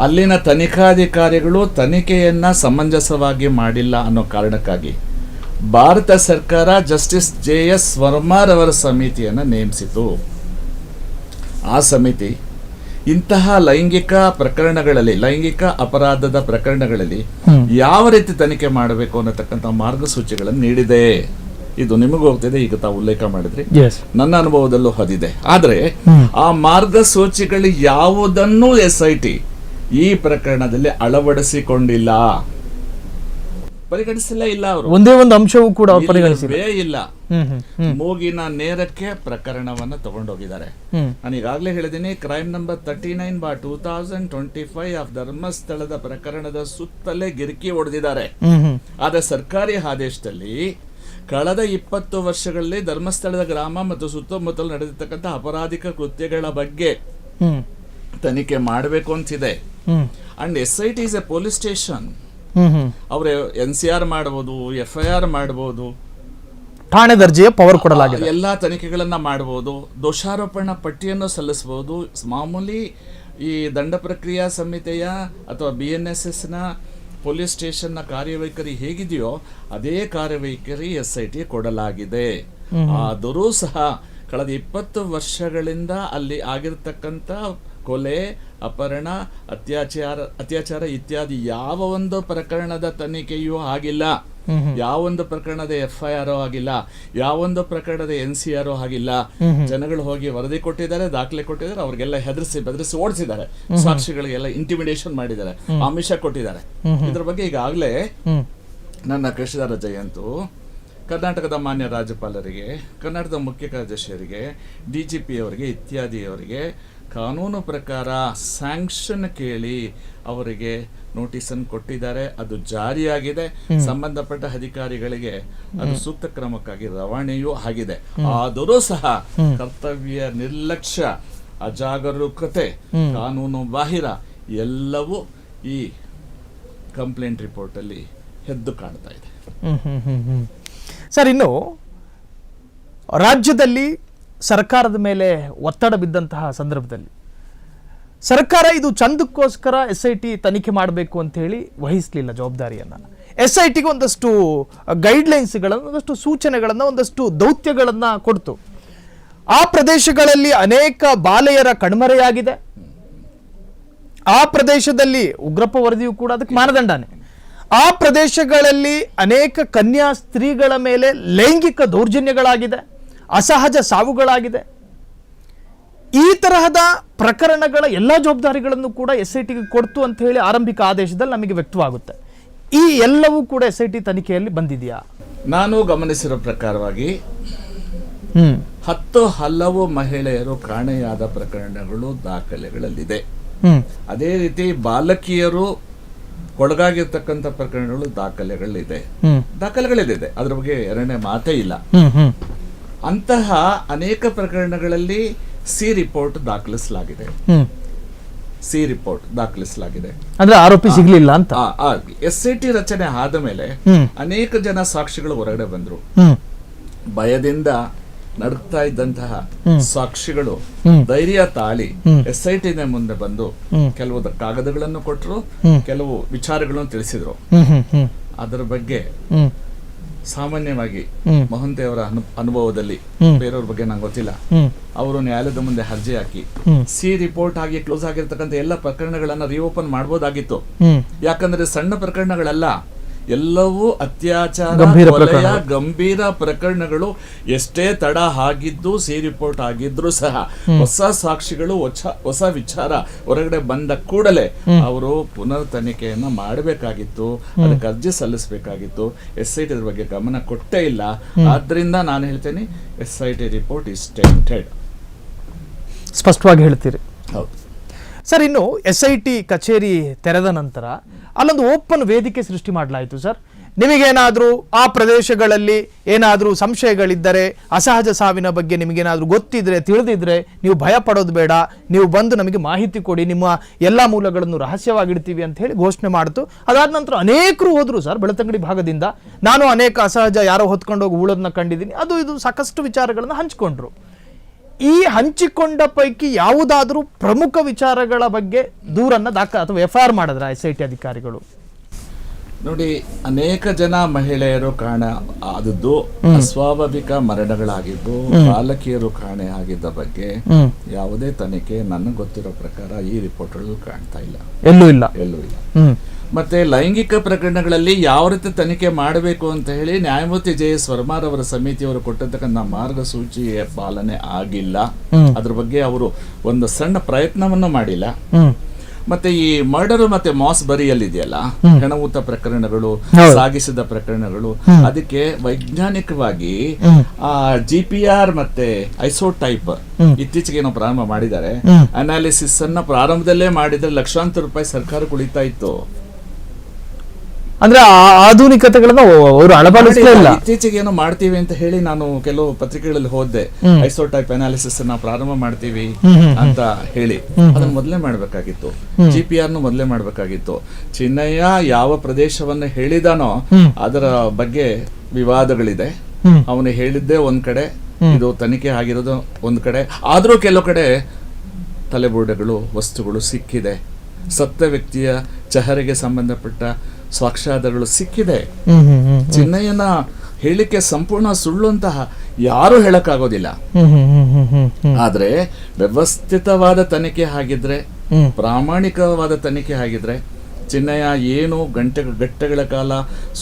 Speaker 2: ಅಲ್ಲಿನ ತನಿಖಾಧಿಕಾರಿಗಳು ತನಿಖೆಯನ್ನ ಸಮಂಜಸವಾಗಿ ಮಾಡಿಲ್ಲ ಅನ್ನೋ ಕಾರಣಕ್ಕಾಗಿ ಭಾರತ ಸರ್ಕಾರ ಜಸ್ಟಿಸ್ JS ವರ್ಮಾರವರ ಸಮಿತಿಯನ್ನು ನೇಮಿಸಿತು. ಆ ಸಮಿತಿ ಇಂತಹ ಲೈಂಗಿಕ ಪ್ರಕರಣಗಳಲ್ಲಿ, ಲೈಂಗಿಕ ಅಪರಾಧದ ಪ್ರಕರಣಗಳಲ್ಲಿ ಯಾವ ರೀತಿ ತನಿಖೆ ಮಾಡಬೇಕು ಅನ್ನತಕ್ಕಂಥ ಮಾರ್ಗಸೂಚಿಗಳನ್ನು ನೀಡಿದೆ. ಇದು ನಿಮಗೂ ಹೋಗ್ತಿದೆ, ಈಗ ತಾವು ಉಲ್ಲೇಖ ಮಾಡಿದ್ರಿ, ನನ್ನ ಅನುಭವದಲ್ಲೂ ಹದಿದೆ. ಆದರೆ ಆ ಮಾರ್ಗಸೂಚಿಗಳು ಯಾವುದನ್ನೂ SIT ಈ ಪ್ರಕರಣದಲ್ಲಿ ಅಳವಡಿಸಿಕೊಂಡಿಲ್ಲ, ಪರಿಗಣಿಸಿಲ್ಲ. ಇಲ್ಲ, ಅವರು
Speaker 1: ಒಂದೇ ಒಂದು ಅಂಶವೂ ಕೂಡ ಪರಿಗಣಿಸಿಲ್ಲ.
Speaker 2: ಮೂಗಿನ ನೇರಕ್ಕೆ ಪ್ರಕರಣವನ್ನು ತಗೊಂಡೋಗಿದ್ದಾರೆ. ನಾನು ಈಗಾಗಲೇ ಹೇಳಿದ್ದೀನಿ, ಕ್ರೈಮ್ ನಂಬರ್ 39/2025 ಆಫ್ ಧರ್ಮಸ್ಥಳದ ಪ್ರಕರಣದ ಸುತ್ತಲೇ ಗಿರಿಕಿ ಹೊಡೆದಿದ್ದಾರೆ. ಆದ್ರೆ ಸರ್ಕಾರಿ ಆದೇಶದಲ್ಲಿ ಕಳೆದ 20 ವರ್ಷಗಳಲ್ಲಿ ಧರ್ಮಸ್ಥಳದ ಗ್ರಾಮ ಮತ್ತು ಸುತ್ತಮುತ್ತಲು ನಡೆದಿರ್ತಕ್ಕಂಥ ಅಪರಾಧಿಕ ಕೃತ್ಯಗಳ ಬಗ್ಗೆ ತನಿಖೆ ಮಾಡಬೇಕು ಅಂತಿದೆ. And SIT is A police station. ಅವ್ರೆ NCR ಮಾಡಬಹುದು, FIR ಮಾಡಬಹುದು,
Speaker 1: ಠಾಣೆ ದರ್ಜೆಯ ಪವರ್ ಕೊಡಲಾಗಿದೆ,
Speaker 2: ಎಲ್ಲಾ ತನಿಖೆಗಳನ್ನ ಮಾಡಬಹುದು, ದೋಷಾರೋಪಣಾ ಪಟ್ಟಿಯನ್ನು ಸಲ್ಲಿಸಬಹುದು. ಮಾಮೂಲಿ ಈ ದಂಡ ಪ್ರಕ್ರಿಯಾ ಸಂಹಿತೆಯ ಅಥವಾ BNSS ನ ಪೊಲೀಸ್ ಸ್ಟೇಷನ್ನ ಕಾರ್ಯವೈಖರಿ ಹೇಗಿದೆಯೋ ಅದೇ ಕಾರ್ಯವೈಖರಿ SIT ಕೊಡಲಾಗಿದೆ. ಆದರೂ ಸಹ ಕಳೆದ 20 ವರ್ಷಗಳಿಂದ ಅಲ್ಲಿ ಆಗಿರ್ತಕ್ಕಂಥ ಕೊಲೆ, ಅಪಹರಣ, ಅತ್ಯಾಚಾರ ಇತ್ಯಾದಿ ಯಾವ ಒಂದು ಪ್ರಕರಣದ ತನಿಖೆಯೂ ಆಗಿಲ್ಲ, ಯಾವೊಂದು ಪ್ರಕರಣದ FIR ಆಗಿಲ್ಲ, ಯಾವೊಂದು ಪ್ರಕರಣದ NCR ಆಗಿಲ್ಲ. ಜನಗಳು ಹೋಗಿ ವರದಿ ಕೊಟ್ಟಿದ್ದಾರೆ, ದಾಖಲೆ ಕೊಟ್ಟಿದ್ದಾರೆ, ಅವ್ರಿಗೆಲ್ಲ ಬೆದರಿಸಿ ಓಡಿಸಿದ್ದಾರೆ, ಸಾಕ್ಷಿಗಳಿಗೆಲ್ಲ ಇಂಟಿಮಿಡೇಷನ್ ಮಾಡಿದ್ದಾರೆ, ಆಮಿಷ ಕೊಟ್ಟಿದ್ದಾರೆ. ಇದ್ರ ಬಗ್ಗೆ ಈಗಾಗಲೇ ನನ್ನ ಕೃಷ್ಣದಾರ ಜಯಂತು ಕರ್ನಾಟಕದ ಮಾನ್ಯ ರಾಜ್ಯಪಾಲರಿಗೆ, ಕರ್ನಾಟಕದ ಮುಖ್ಯ ಕಾರ್ಯದರ್ಶಿಯವರಿಗೆ, DGP ಅವರಿಗೆ ಇತ್ಯಾದಿಯವರಿಗೆ ಕಾನೂನು ಪ್ರಕಾರ ಸ್ಯಾಂಕ್ಷನ್ ಕೇಳಿ ಅವರಿಗೆ ನೋಟಿಸನ್ನು ಕೊಟ್ಟಿದ್ದಾರೆ. ಅದು ಜಾರಿಯಾಗಿದೆ. ಸಂಬಂಧಪಟ್ಟ ಅಧಿಕಾರಿಗಳಿಗೆ ಅದು ಸೂಕ್ತ ಕ್ರಮಕ್ಕಾಗಿ ರವಾನೆಯೂ ಆಗಿದೆ. ಆದರೂ ಸಹ ಕರ್ತವ್ಯ ನಿರ್ಲಕ್ಷ್ಯ, ಅಜಾಗರೂಕತೆ, ಕಾನೂನು ಬಾಹಿರ ಎಲ್ಲವೂ ಈ ಕಂಪ್ಲೇಂಟ್ ರಿಪೋರ್ಟ್ ಅಲ್ಲಿ ಎದ್ದು ಕಾಣ್ತಾ ಇದೆ.
Speaker 1: ಸರ್, ಇನ್ನು ರಾಜ್ಯದಲ್ಲಿ ಸರ್ಕಾರದ ಮೇಲೆ ಒತ್ತಡ ಬಿದ್ದಂತಹ ಸಂದರ್ಭದಲ್ಲಿ ಸರ್ಕಾರ ಇದು ಚಂದಕ್ಕೋಸ್ಕರ SIT ತನಿಖೆ ಮಾಡಬೇಕು ಅಂತ ಹೇಳಿ ವಹಿಸಲಿಲ್ಲ ಜವಾಬ್ದಾರಿಯನ್ನು. SITಗೆ ಒಂದಷ್ಟು ಗೈಡ್ಲೈನ್ಸ್ಗಳನ್ನು, ಒಂದಷ್ಟು ಸೂಚನೆಗಳನ್ನು, ಒಂದಷ್ಟು ದೌತ್ಯಗಳನ್ನು ಕೊಡ್ತು. ಆ ಪ್ರದೇಶಗಳಲ್ಲಿ ಅನೇಕ ಬಾಲೆಯರ ಕಣ್ಮರೆಯಾಗಿದೆ. ಆ ಪ್ರದೇಶದಲ್ಲಿ ಉಗ್ರಪ್ಪ ವರದಿಯು ಕೂಡ ಅದಕ್ಕೆ ಮಾನದಂಡನೇ. ಆ ಪ್ರದೇಶಗಳಲ್ಲಿ ಅನೇಕ ಕನ್ಯಾ ಸ್ತ್ರೀಗಳ ಮೇಲೆ ಲೈಂಗಿಕ ದೌರ್ಜನ್ಯಗಳಾಗಿದೆ, ಅಸಹಜ ಸಾವುಗಳಾಗಿದೆ. ಈ ತರಹದ ಪ್ರಕರಣಗಳ ಎಲ್ಲ ಜವಾಬ್ದಾರಿಗಳನ್ನು ಕೂಡ SITಗೆ ಕೊಡ್ತು ಅಂತ ಹೇಳಿ ಆರಂಭಿಕ ಆದೇಶದಲ್ಲಿ ನಮಗೆ ವ್ಯಕ್ತವಾಗುತ್ತೆ. ಈ ಎಲ್ಲವೂ ಕೂಡ SIT ತನಿಖೆಯಲ್ಲಿ ಬಂದಿದೆಯಾ?
Speaker 2: ನಾನು ಗಮನಿಸಿರೋ ಪ್ರಕಾರವಾಗಿ 10 ಹಲವು ಮಹಿಳೆಯರು ಕಾಣೆಯಾದ ಪ್ರಕರಣಗಳು ದಾಖಲೆಗಳಲ್ಲಿದೆ. ಅದೇ ರೀತಿ ಬಾಲಕಿಯರು ಒಳಗಾಗಿರ್ತಕ್ಕಂಥ ಪ್ರಕರಣಗಳು ದಾಖಲೆಗಳಿದೆ. ಅದ್ರ ಬಗ್ಗೆ ಎರಡನೇ ಮಾತೇ ಇಲ್ಲ. ಅಂತಹ ಅನೇಕ ಪ್ರಕರಣಗಳಲ್ಲಿ ಸಿ ರಿಪೋರ್ಟ್ ದಾಖಲಿಸಲಾಗಿದೆ.
Speaker 1: ಅಂದ್ರೆ ಆರೋಪಿ ಸಿಗ್ಲಿಲ್ಲ ಅಂತ.
Speaker 2: SIT ರಚನೆ ಆದ ಮೇಲೆ ಅನೇಕ ಜನ ಸಾಕ್ಷಿಗಳು ಹೊರಗಡೆ ಬಂದ್ರು. ಭಯದಿಂದ ನಡುಕ್ತಾ ಇದ್ದಂತಹ ಸಾಕ್ಷಿಗಳು ಧೈರ್ಯ ತಾಳಿ SIT ಮುಂದೆ ಬಂದು ಕೆಲವು ಕಾಗದಗಳನ್ನು ಕೊಟ್ಟರು, ಕೆಲವು ವಿಚಾರಗಳನ್ನು ತಿಳಿಸಿದ್ರು. ಅದರ ಬಗ್ಗೆ ಸಾಮಾನ್ಯವಾಗಿ ಮಹಂತಿ ಅವರ ಅನುಭವದಲ್ಲಿ, ಬೇರೆಯವ್ರ ಬಗ್ಗೆ ನಂಗೆ ಗೊತ್ತಿಲ್ಲ, ಅವರು ನ್ಯಾಯಾಲಯದ ಮುಂದೆ ಅರ್ಜಿ ಹಾಕಿ ಸಿ ರಿಪೋರ್ಟ್ ಆಗಿ ಕ್ಲೋಸ್ ಆಗಿರ್ತಕ್ಕಂಥ ಎಲ್ಲ ಪ್ರಕರಣಗಳನ್ನ ರೀಓಪನ್ ಮಾಡಬಹುದಾಗಿತ್ತು. ಯಾಕಂದ್ರೆ ಸಣ್ಣ ಪ್ರಕರಣಗಳಲ್ಲ, ಎಲ್ಲವೂ ಅತ್ಯಾಚಾರ, ಕೊಲೆಯ ಗಂಭೀರ ಪ್ರಕರಣಗಳು. ಎಷ್ಟೇ ತಡ ಆಗಿದ್ದು ಸಿ ರಿಪೋರ್ಟ್ ಆಗಿದ್ರು ಸಹ ಹೊಸ ಸಾಕ್ಷಿಗಳು, ಹೊಸ ವಿಚಾರ ಹೊರಗಡೆ ಬಂದ ಕೂಡಲೇ ಅವರು ಪುನರ್ ತನಿಖೆಯನ್ನ ಮಾಡಬೇಕಾಗಿತ್ತು, ಅದಕ್ಕೆ ಅರ್ಜಿ ಸಲ್ಲಿಸಬೇಕಾಗಿತ್ತು. SIT ಇದ್ರ ಬಗ್ಗೆ ಗಮನ ಕೊಟ್ಟೇ ಇಲ್ಲ. ಆದ್ರಿಂದ ನಾನು ಹೇಳ್ತೇನೆ, SIT ರಿಪೋರ್ಟ್ ಇಸ್ ಟೆಂಪ್ಟೆಡ್.
Speaker 1: ಸ್ಪಷ್ಟವಾಗಿ ಹೇಳ್ತೀರಿ.
Speaker 2: ಹೌದು
Speaker 1: ಸರ್, ಇನ್ನು SIT ಕಚೇರಿ ತೆರೆದ ನಂತರ ಅಲ್ಲೊಂದು ಓಪನ್ ವೇದಿಕೆ ಸೃಷ್ಟಿ ಮಾಡಲಾಯಿತು. ಸರ್, ನಿಮಗೇನಾದರೂ ಆ ಪ್ರದೇಶಗಳಲ್ಲಿ ಏನಾದರೂ ಸಂಶಯಗಳಿದ್ದರೆ, ಅಸಹಜ ಸಾವಿನ ಬಗ್ಗೆ ನಿಮಗೇನಾದರೂ ಗೊತ್ತಿದ್ರೆ, ತಿಳಿದಿದ್ರೆ, ನೀವು ಭಯ ಪಡೋದು ಬೇಡ, ನೀವು ಬಂದು ನಮಗೆ ಮಾಹಿತಿ ಕೊಡಿ, ನಿಮ್ಮ ಎಲ್ಲ ಮೂಲಗಳನ್ನು ರಹಸ್ಯವಾಗಿಡ್ತೀವಿ ಅಂತ ಹೇಳಿ ಘೋಷಣೆ ಮಾಡಿತು. ಅದಾದ ನಂತರ ಅನೇಕರು ಹೋದ್ರು ಸರ್, ಬೆಳ್ತಂಗಡಿ ಭಾಗದಿಂದ. ನಾನು ಅನೇಕ ಅಸಹಜ ಯಾರೋ ಹೊತ್ಕೊಂಡೋಗಿ ಉಳೋದನ್ನ ಕಂಡಿದ್ದೀನಿ. ಅದು ಇದು ಸಾಕಷ್ಟು ವಿಚಾರಗಳನ್ನು ಹಂಚಿಕೊಂಡ್ರು. ಈ ಹಂಚಿಕೊಂಡ ಪೈಕಿ ಯಾವುದಾದ್ರೂ ಪ್ರಮುಖ ವಿಚಾರಗಳ ಬಗ್ಗೆ ದೂರನ್ನ ಅಥವಾ FIR ಮಾಡಿದ್ರ SIT ಅಧಿಕಾರಿಗಳು?
Speaker 2: ನೋಡಿ, ಅನೇಕ ಜನ ಮಹಿಳೆಯರು ಆದದ್ದು ಅಸ್ವಾಭಾವಿಕ ಮರಣಗಳಾಗಿದ್ದು, ಬಾಲಕಿಯರು ಕಾಣೆ ಆಗಿದ್ದ ಬಗ್ಗೆ ಯಾವುದೇ ತನಿಖೆ ನನಗೆ ಗೊತ್ತಿರೋ ಪ್ರಕಾರ ಈ ರಿಪೋರ್ಟ್ ಕಾಣ್ತಾ ಇಲ್ಲ, ಎಲ್ಲೂ ಇಲ್ಲ. ಮತ್ತೆ ಲೈಂಗಿಕ ಪ್ರಕರಣಗಳಲ್ಲಿ ಯಾವ ರೀತಿ ತನಿಖೆ ಮಾಡಬೇಕು ಅಂತ ಹೇಳಿ ನ್ಯಾಯಮೂರ್ತಿ JS ವರ್ಮಾರ್ ಅವರ ಸಮಿತಿಯವರು ಕೊಟ್ಟಿರ್ತಕ್ಕಂಥ ಮಾರ್ಗಸೂಚಿಯ ಪಾಲನೆ ಆಗಿಲ್ಲ. ಅದ್ರ ಬಗ್ಗೆ ಅವರು ಒಂದು ಸಣ್ಣ ಪ್ರಯತ್ನವನ್ನು ಮಾಡಿಲ್ಲ. ಮತ್ತೆ ಈ ಮರ್ಡರ್ ಮತ್ತೆ ಮಾಸ್ ಬರಿಯಲ್ಲಿದೆಯಲ್ಲ, ಹೆಣವೂತ ಪ್ರಕರಣಗಳು, ಸಾಗಿಸಿದ ಪ್ರಕರಣಗಳು, ಅದಕ್ಕೆ ವೈಜ್ಞಾನಿಕವಾಗಿ GPR ಮತ್ತೆ ಐಸೋಟೈಪ್ ಇತ್ತೀಚೆಗೆ ಏನೋ ಪ್ರಾರಂಭ ಮಾಡಿದ್ದಾರೆ. ಅನಾಲಿಸಿಸ್ ಅನ್ನ ಪ್ರಾರಂಭದಲ್ಲೇ ಮಾಡಿದ್ರೆ ಲಕ್ಷಾಂತರ ರೂಪಾಯಿ ಸರ್ಕಾರ ಉಳಿತಾ ಇತ್ತು.
Speaker 1: ಅಂದ್ರೆ ಆಧುನಿಕತೆಗಳನ್ನ ಅವರು ಅಳವಡಿಸ್ತಾ ಇಲ್ಲ.
Speaker 2: ಇತ್ತೀಚೆಗೆ ಏನೋ ಮಾಡ್ತೀವಿ ಅಂತ ಹೇಳಿ ನಾನು ಕೆಲವು ಪತ್ರಿಕೆಗಳಲ್ಲಿ ಹೋದೆ, ಐಸೋಟೈಪ್ ಅನಾಲಿಸಿಸ್ ಅನ್ನ ಪ್ರಾರಂಭ ಮಾಡ್ತೀವಿ ಅಂತ ಹೇಳಿ. ಅದನ್ನ ಮೊದಲೇ ಮಾಡ್ಬೇಕಾಗಿತ್ತು, GPR ಮೊದಲೇ ಮಾಡ್ಬೇಕಾಗಿತ್ತು. ಚಿನ್ನಯ್ಯ ಯಾವ ಪ್ರದೇಶವನ್ನ ಹೇಳಿದಾನೋ ಅದರ ಬಗ್ಗೆ ವಿವಾದಗಳಿದೆ. ಅವನು ಹೇಳಿದ್ದೇ ಒಂದ್ ಕಡೆ, ಇದು ತನಿಖೆ ಆಗಿರೋದು ಒಂದ್ ಕಡೆ. ಆದ್ರೂ ಕೆಲವು ಕಡೆ ತಲೆಬುರುಡೆಗಳು, ವಸ್ತುಗಳು ಸಿಕ್ಕಿದೆ. ಸತ್ತ ವ್ಯಕ್ತಿಯ ಚಹರೆಗೆ ಸಂಬಂಧಪಟ್ಟ ಸಾಕ್ಷ್ಯಾಧಾರಗಳು ಸಿಕ್ಕಿದೆ. ಚಿನ್ನಯ್ಯನ ಹೇಳಿಕೆ ಸಂಪೂರ್ಣ ಸುಳ್ಳು ಅಂತ ಯಾರು ಹೇಳಕ್ಕಾಗೋದಿಲ್ಲ. ಆದ್ರೆ ವ್ಯವಸ್ಥಿತವಾದ ತನಿಖೆ ಆಗಿದ್ರೆ, ಪ್ರಾಮಾಣಿಕವಾದ ತನಿಖೆ ಆಗಿದ್ರೆ, ಚಿನ್ನಯ್ಯ ಏನು ಗಂಟೆಗಳ ಕಾಲ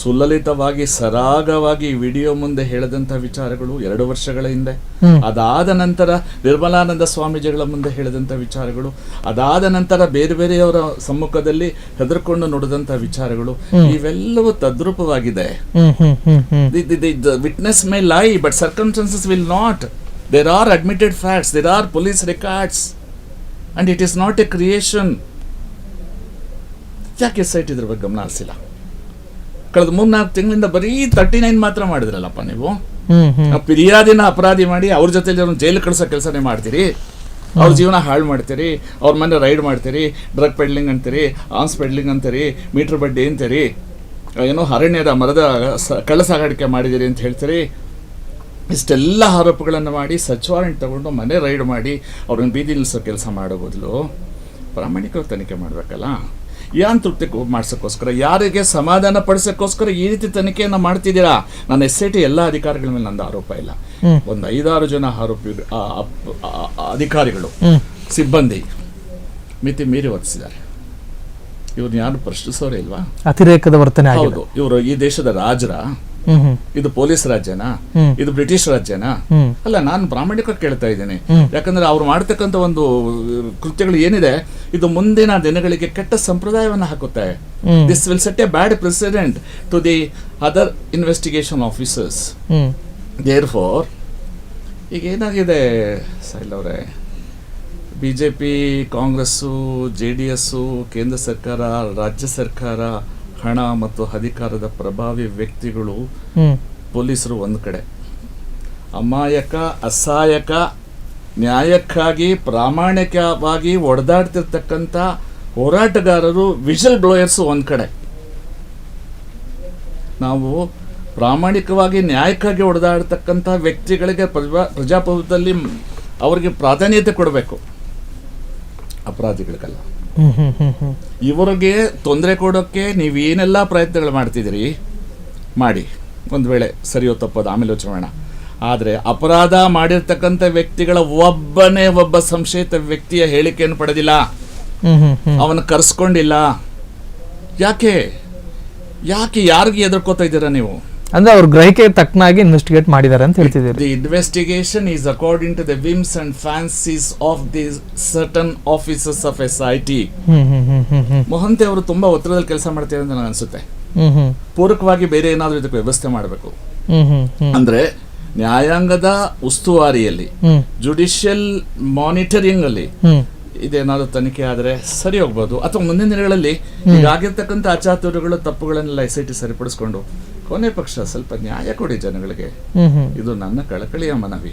Speaker 2: ಸುಲಲಿತವಾಗಿ ಸರಾಗವಾಗಿ ವಿಡಿಯೋ ಮುಂದೆ ಹೇಳಿದಂತ ವಿಚಾರಗಳು 2 ವರ್ಷಗಳ ಹಿಂದೆ, ಅದಾದ ನಂತರ ನಿರ್ಮಲಾನಂದ ಸ್ವಾಮೀಜಿಗಳ ಮುಂದೆ ಹೇಳಿದಂತ ವಿಚಾರಗಳು, ಅದಾದ ನಂತರ ಬೇರೆ ಬೇರೆಯವರ ಸಮ್ಮುಖದಲ್ಲಿ ಹೆದರ್ಕೊಂಡು ನುಡಿದಂತ ವಿಚಾರಗಳು, ಇವೆಲ್ಲವೂ ತದ್ರೂಪವಾಗಿದೆ. Witness may lie but circumstances will not. There are admitted facts, there are police records. And it is not a creation. ಯಾಕೆ SIT ಇದ್ರ ಬಗ್ಗೆ ಗಮನ ಹರಿಸಿಲ್ಲ? ಕಳೆದ 3-4 ತಿಂಗಳಿಂದ ಬರೀ 39 ಮಾತ್ರ ಮಾಡಿದ್ರಲ್ಲಪ್ಪ ನೀವು. ಫಿರ್ಯಾದಿನ ಅಪರಾಧಿ ಮಾಡಿ ಅವ್ರ ಜೊತೆಲಿ ಅವ್ರನ್ನ ಜೈಲು ಕಳಿಸೋ ಕೆಲಸನೇ ಮಾಡ್ತೀರಿ, ಅವ್ರ ಜೀವನ ಹಾಳು ಮಾಡ್ತೀರಿ, ಅವ್ರ ಮನೆ ರೈಡ್ ಮಾಡ್ತೀರಿ, ಡ್ರಗ್ ಪೆಡ್ಲಿಂಗ್ ಅಂತೀರಿ, ಆರ್ಮ್ಸ್ ಪೆಡ್ಲಿಂಗ್ ಅಂತೀರಿ, ಮೀಟರ್ ಬಡ್ಡಿ ಅಂತೀರಿ, ಏನೋ ಅರಣ್ಯದ ಮರದ ಕಳ್ಳ ಸಾಗಾಣಿಕೆ ಮಾಡಿದ್ದೀರಿ ಅಂತ ಹೇಳ್ತೀರಿ. ಇಷ್ಟೆಲ್ಲ ಆರೋಪಗಳನ್ನು ಮಾಡಿ ಸರ್ಚ್ ವಾರೆಂಟ್ ತಗೊಂಡು ಮನೆ ರೈಡ್ ಮಾಡಿ ಅವ್ರನ್ನ ಬೀದಿ ನಿಲ್ಲಿಸೋ ಕೆಲಸ ಮಾಡೋ ಬದಲು ಪ್ರಾಮಾಣಿಕವಾಗಿ ತನಿಖೆ ಮಾಡಬೇಕಲ್ಲ. ಯಾನ್ ತೃಪ್ತಿ ಮಾಡ್ಸೋಕ್ಕೋಸ್ಕರ, ಯಾರಿಗೆ ಸಮಾಧಾನ ಪಡಿಸೋಕ್ಕೋಸ್ಕರ ಈ ರೀತಿ ತನಿಖೆಯನ್ನು ಮಾಡ್ತಿದ್ದೀರಾ? ನಾನು SIT ಎಲ್ಲ ಅಧಿಕಾರಿಗಳ ಮೇಲೆ ನಂದು ಆರೋಪ ಇಲ್ಲ. ಒಂದು 5-6 ಜನ ಅಧಿಕಾರಿಗಳು, ಸಿಬ್ಬಂದಿ ಮಿತಿ ಮೀರಿ ವರ್ತಿಸಿದ್ದಾರೆ. ಇವ್ರನ್ನ ಯಾರು ಪ್ರಶ್ನಿಸೋರೇ ಇಲ್ವಾ?
Speaker 1: ಅತಿರೇಕದ ವರ್ತನೆ.
Speaker 2: ಹೌದು, ಇವರು ಈ ದೇಶದ ರಾಜರ, ಇದು ಪೊಲೀಸ್ ರಾಜ್ಯನಾ, ಇದು ಬ್ರಿಟಿಷ್ ರಾಜ್ಯನಾ? ಅಲ್ಲ, ನಾನು ಪ್ರಾಮಾಣಿಕವಾಗಿ ಕೇಳ್ತಾ ಇದ್ದೇನೆ. ಯಾಕಂದ್ರೆ ಅವ್ರು ಮಾಡ್ತಕ್ಕಂಥ ಒಂದು ಕೃತ್ಯಗಳು ಏನಿದೆ, ಇದು ಮುಂದಿನ ದಿನಗಳಿಗೆ ಕೆಟ್ಟ ಸಂಪ್ರದಾಯವನ್ನು ಹಾಕುತ್ತೆ. This will set a bad precedent to the other investigation officers. Therefore ಈಗ ಏನಾಗಿದೆ ಸೈಲ್ ಅವರೇ, BJP, ಕಾಂಗ್ರೆಸ್ಸು, JDS, ಕೇಂದ್ರ ಸರ್ಕಾರ, ರಾಜ್ಯ ಸರ್ಕಾರ, ಹಣ ಮತ್ತು ಅಧಿಕಾರದ ಪ್ರಭಾವಿ ವ್ಯಕ್ತಿಗಳು, ಪೊಲೀಸರು ಒಂದು ಕಡೆ, ಅಮಾಯಕ ಅಸಹಾಯಕ ನ್ಯಾಯಕ್ಕಾಗಿ ಪ್ರಾಮಾಣಿಕವಾಗಿ ಒಡೆದಾಡ್ತಿರ್ತಕ್ಕಂಥ ಹೋರಾಟಗಾರರು, ವಿಷಲ್ ಬ್ಲೋಯರ್ಸು ಒಂದು ಕಡೆ. ನಾವು ಪ್ರಾಮಾಣಿಕವಾಗಿ ನ್ಯಾಯಕ್ಕಾಗಿ ಒಡೆದಾಡ್ತಕ್ಕಂಥ ವ್ಯಕ್ತಿಗಳಿಗೆ ಪ್ರಜಾಪ್ರಭುತ್ವದಲ್ಲಿ ಅವರಿಗೆ ಪ್ರಾಧಾನ್ಯತೆ ಕೊಡಬೇಕು, ಅಪರಾಧಿಗಳಿಗಲ್ಲ. ಇವರಿಗೆ ತೊಂದರೆ ಕೊಡೋಕ್ಕೆ ನೀವೇನೆಲ್ಲ ಪ್ರಯತ್ನಗಳು ಮಾಡ್ತಿದ್ದೀರಿ ಮಾಡಿ, ಒಂದು ವೇಳೆ ಸರಿಯೋ ತಪ್ಪೋದು ಆಮೇಲೆ ಯೋಚನೆ ಮಾಡೋಣ. ಆದರೆ ಅಪರಾಧ ಮಾಡಿರ್ತಕ್ಕಂಥ ವ್ಯಕ್ತಿಗಳ ಒಬ್ಬ ಸಂಶಯಿತ ವ್ಯಕ್ತಿಯ ಹೇಳಿಕೆಯನ್ನು ಪಡೆದಿಲ್ಲ, ಅವನ ಕರೆಸ್ಕೊಂಡಿಲ್ಲ. ಯಾಕೆ ಯಾರಿಗೆ ಎದುರ್ಕೋತಾ ಇದ್ದೀರಾ ನೀವು?
Speaker 1: ಅಂದ್ರೆ ಅವ್ರ ಗ್ರಹಿಕೆ ತಕ್ಕನಾಗಿ ಇನ್ವೆಸ್ಟಿಗೇಟ್ ಮಾಡಿದ್ದಾರೆ ಅಂತ ಹೇಳ್ತಿದ್ದೀರಿ.
Speaker 2: The investigation is according to the whims and fancies of the certain officers of SIT. Mohanty ಅವರು ತುಂಬಾ ಒತ್ತಡದಲ್ಲಿ ಕೆಲಸ ಮಾಡ್ತಾರೆ ಅಂತ ನನಗೆ ಅನ್ಸುತ್ತೆ. ಪೂರಕವಾಗಿ ಬೇರೆ ಏನಾದ್ರೂ ಇದಕ್ಕೆ ವ್ಯವಸ್ಥೆ ಮಾಡಬೇಕು. ಅಂದ್ರೆ ನ್ಯಾಯಾಂಗದ ಉಸ್ತುವಾರಿಯಲ್ಲಿ, ಜುಡಿಷಿಯಲ್ ಮಾನಿಟರಿಂಗ್ ಅಲ್ಲಿ ಇದೇನಾದ್ರು ತನಿಖೆ ಆದ್ರೆ ಸರಿ ಹೋಗ್ಬೋದು. ಅಥವಾ ಮುಂದಿನ ದಿನಗಳಲ್ಲಿ ಈಗಾಗಿರ್ತಕ್ಕಂಥ ಅಚಾತುರ್ಯಗಳು, ತಪ್ಪುಗಳನ್ನೆಲ್ಲ SIT ಸರಿಪಡಿಸ್ಕೊಂಡು ಕೊನೆ ಪಕ್ಷ ಸ್ವಲ್ಪ ನ್ಯಾಯ ಕೊಡಿ ಜನಗಳಿಗೆ. ಇದು ನನ್ನ ಕಳಕಳಿಯ ಮನವಿ.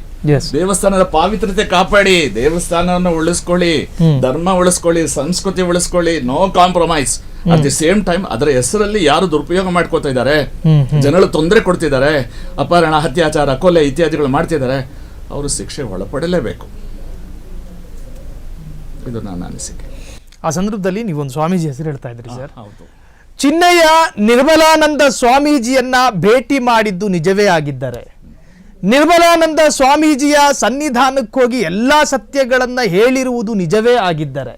Speaker 2: ದೇವಸ್ಥಾನದ ಪಾವಿತ್ರತೆ ಕಾಪಾಡಿ, ದೇವಸ್ಥಾನವನ್ನು ಉಳಿಸ್ಕೊಳ್ಳಿ, ಧರ್ಮ ಉಳಿಸ್ಕೊಳ್ಳಿ, ಸಂಸ್ಕೃತಿ ಉಳಿಸ್ಕೊಳ್ಳಿ, no compromise. At the same time ಅದರ ಹೆಸರಲ್ಲಿ ಯಾರು ದುರುಪಯೋಗ ಮಾಡ್ಕೋತಾ ಇದ್ದಾರೆ, ಜನಗಳು ತೊಂದರೆ ಕೊಡ್ತಿದ್ದಾರೆ, ಅಪಹರಣ, ಅತ್ಯಾಚಾರ, ಕೊಲೆ ಇತ್ಯಾದಿಗಳು ಮಾಡ್ತಿದ್ದಾರೆ, ಅವರು ಶಿಕ್ಷೆ ಒಳಪಡಲೇಬೇಕು. ಇದು ನನ್ನ ಅನಿಸಿಕೆ.
Speaker 1: ಆ ಸಂದರ್ಭದಲ್ಲಿ ನೀವೊಂದು ಸ್ವಾಮೀಜಿ ಹೆಸರು ಹೇಳ್ತಾ ಇದ್ರಿ ಸರ್.
Speaker 2: ಹೌದು.
Speaker 1: ಚಿನ್ನಯ್ಯ ನಿರ್ಮಲಾನಂದ ಸ್ವಾಮೀಜಿಯನ್ನ ಭೇಟಿ ಮಾಡಿದ್ದು ನಿಜವೇ ಆಗಿದ್ದರೆ, ನಿರ್ಮಲಾನಂದ ಸ್ವಾಮೀಜಿಯ ಸನ್ನಿಧಾನಕ್ಕೆ ಹೋಗಿ ಎಲ್ಲಾ ಸತ್ಯಗಳನ್ನ ಹೇಳಿರುವುದು ನಿಜವೇ ಆಗಿದ್ದರೆ,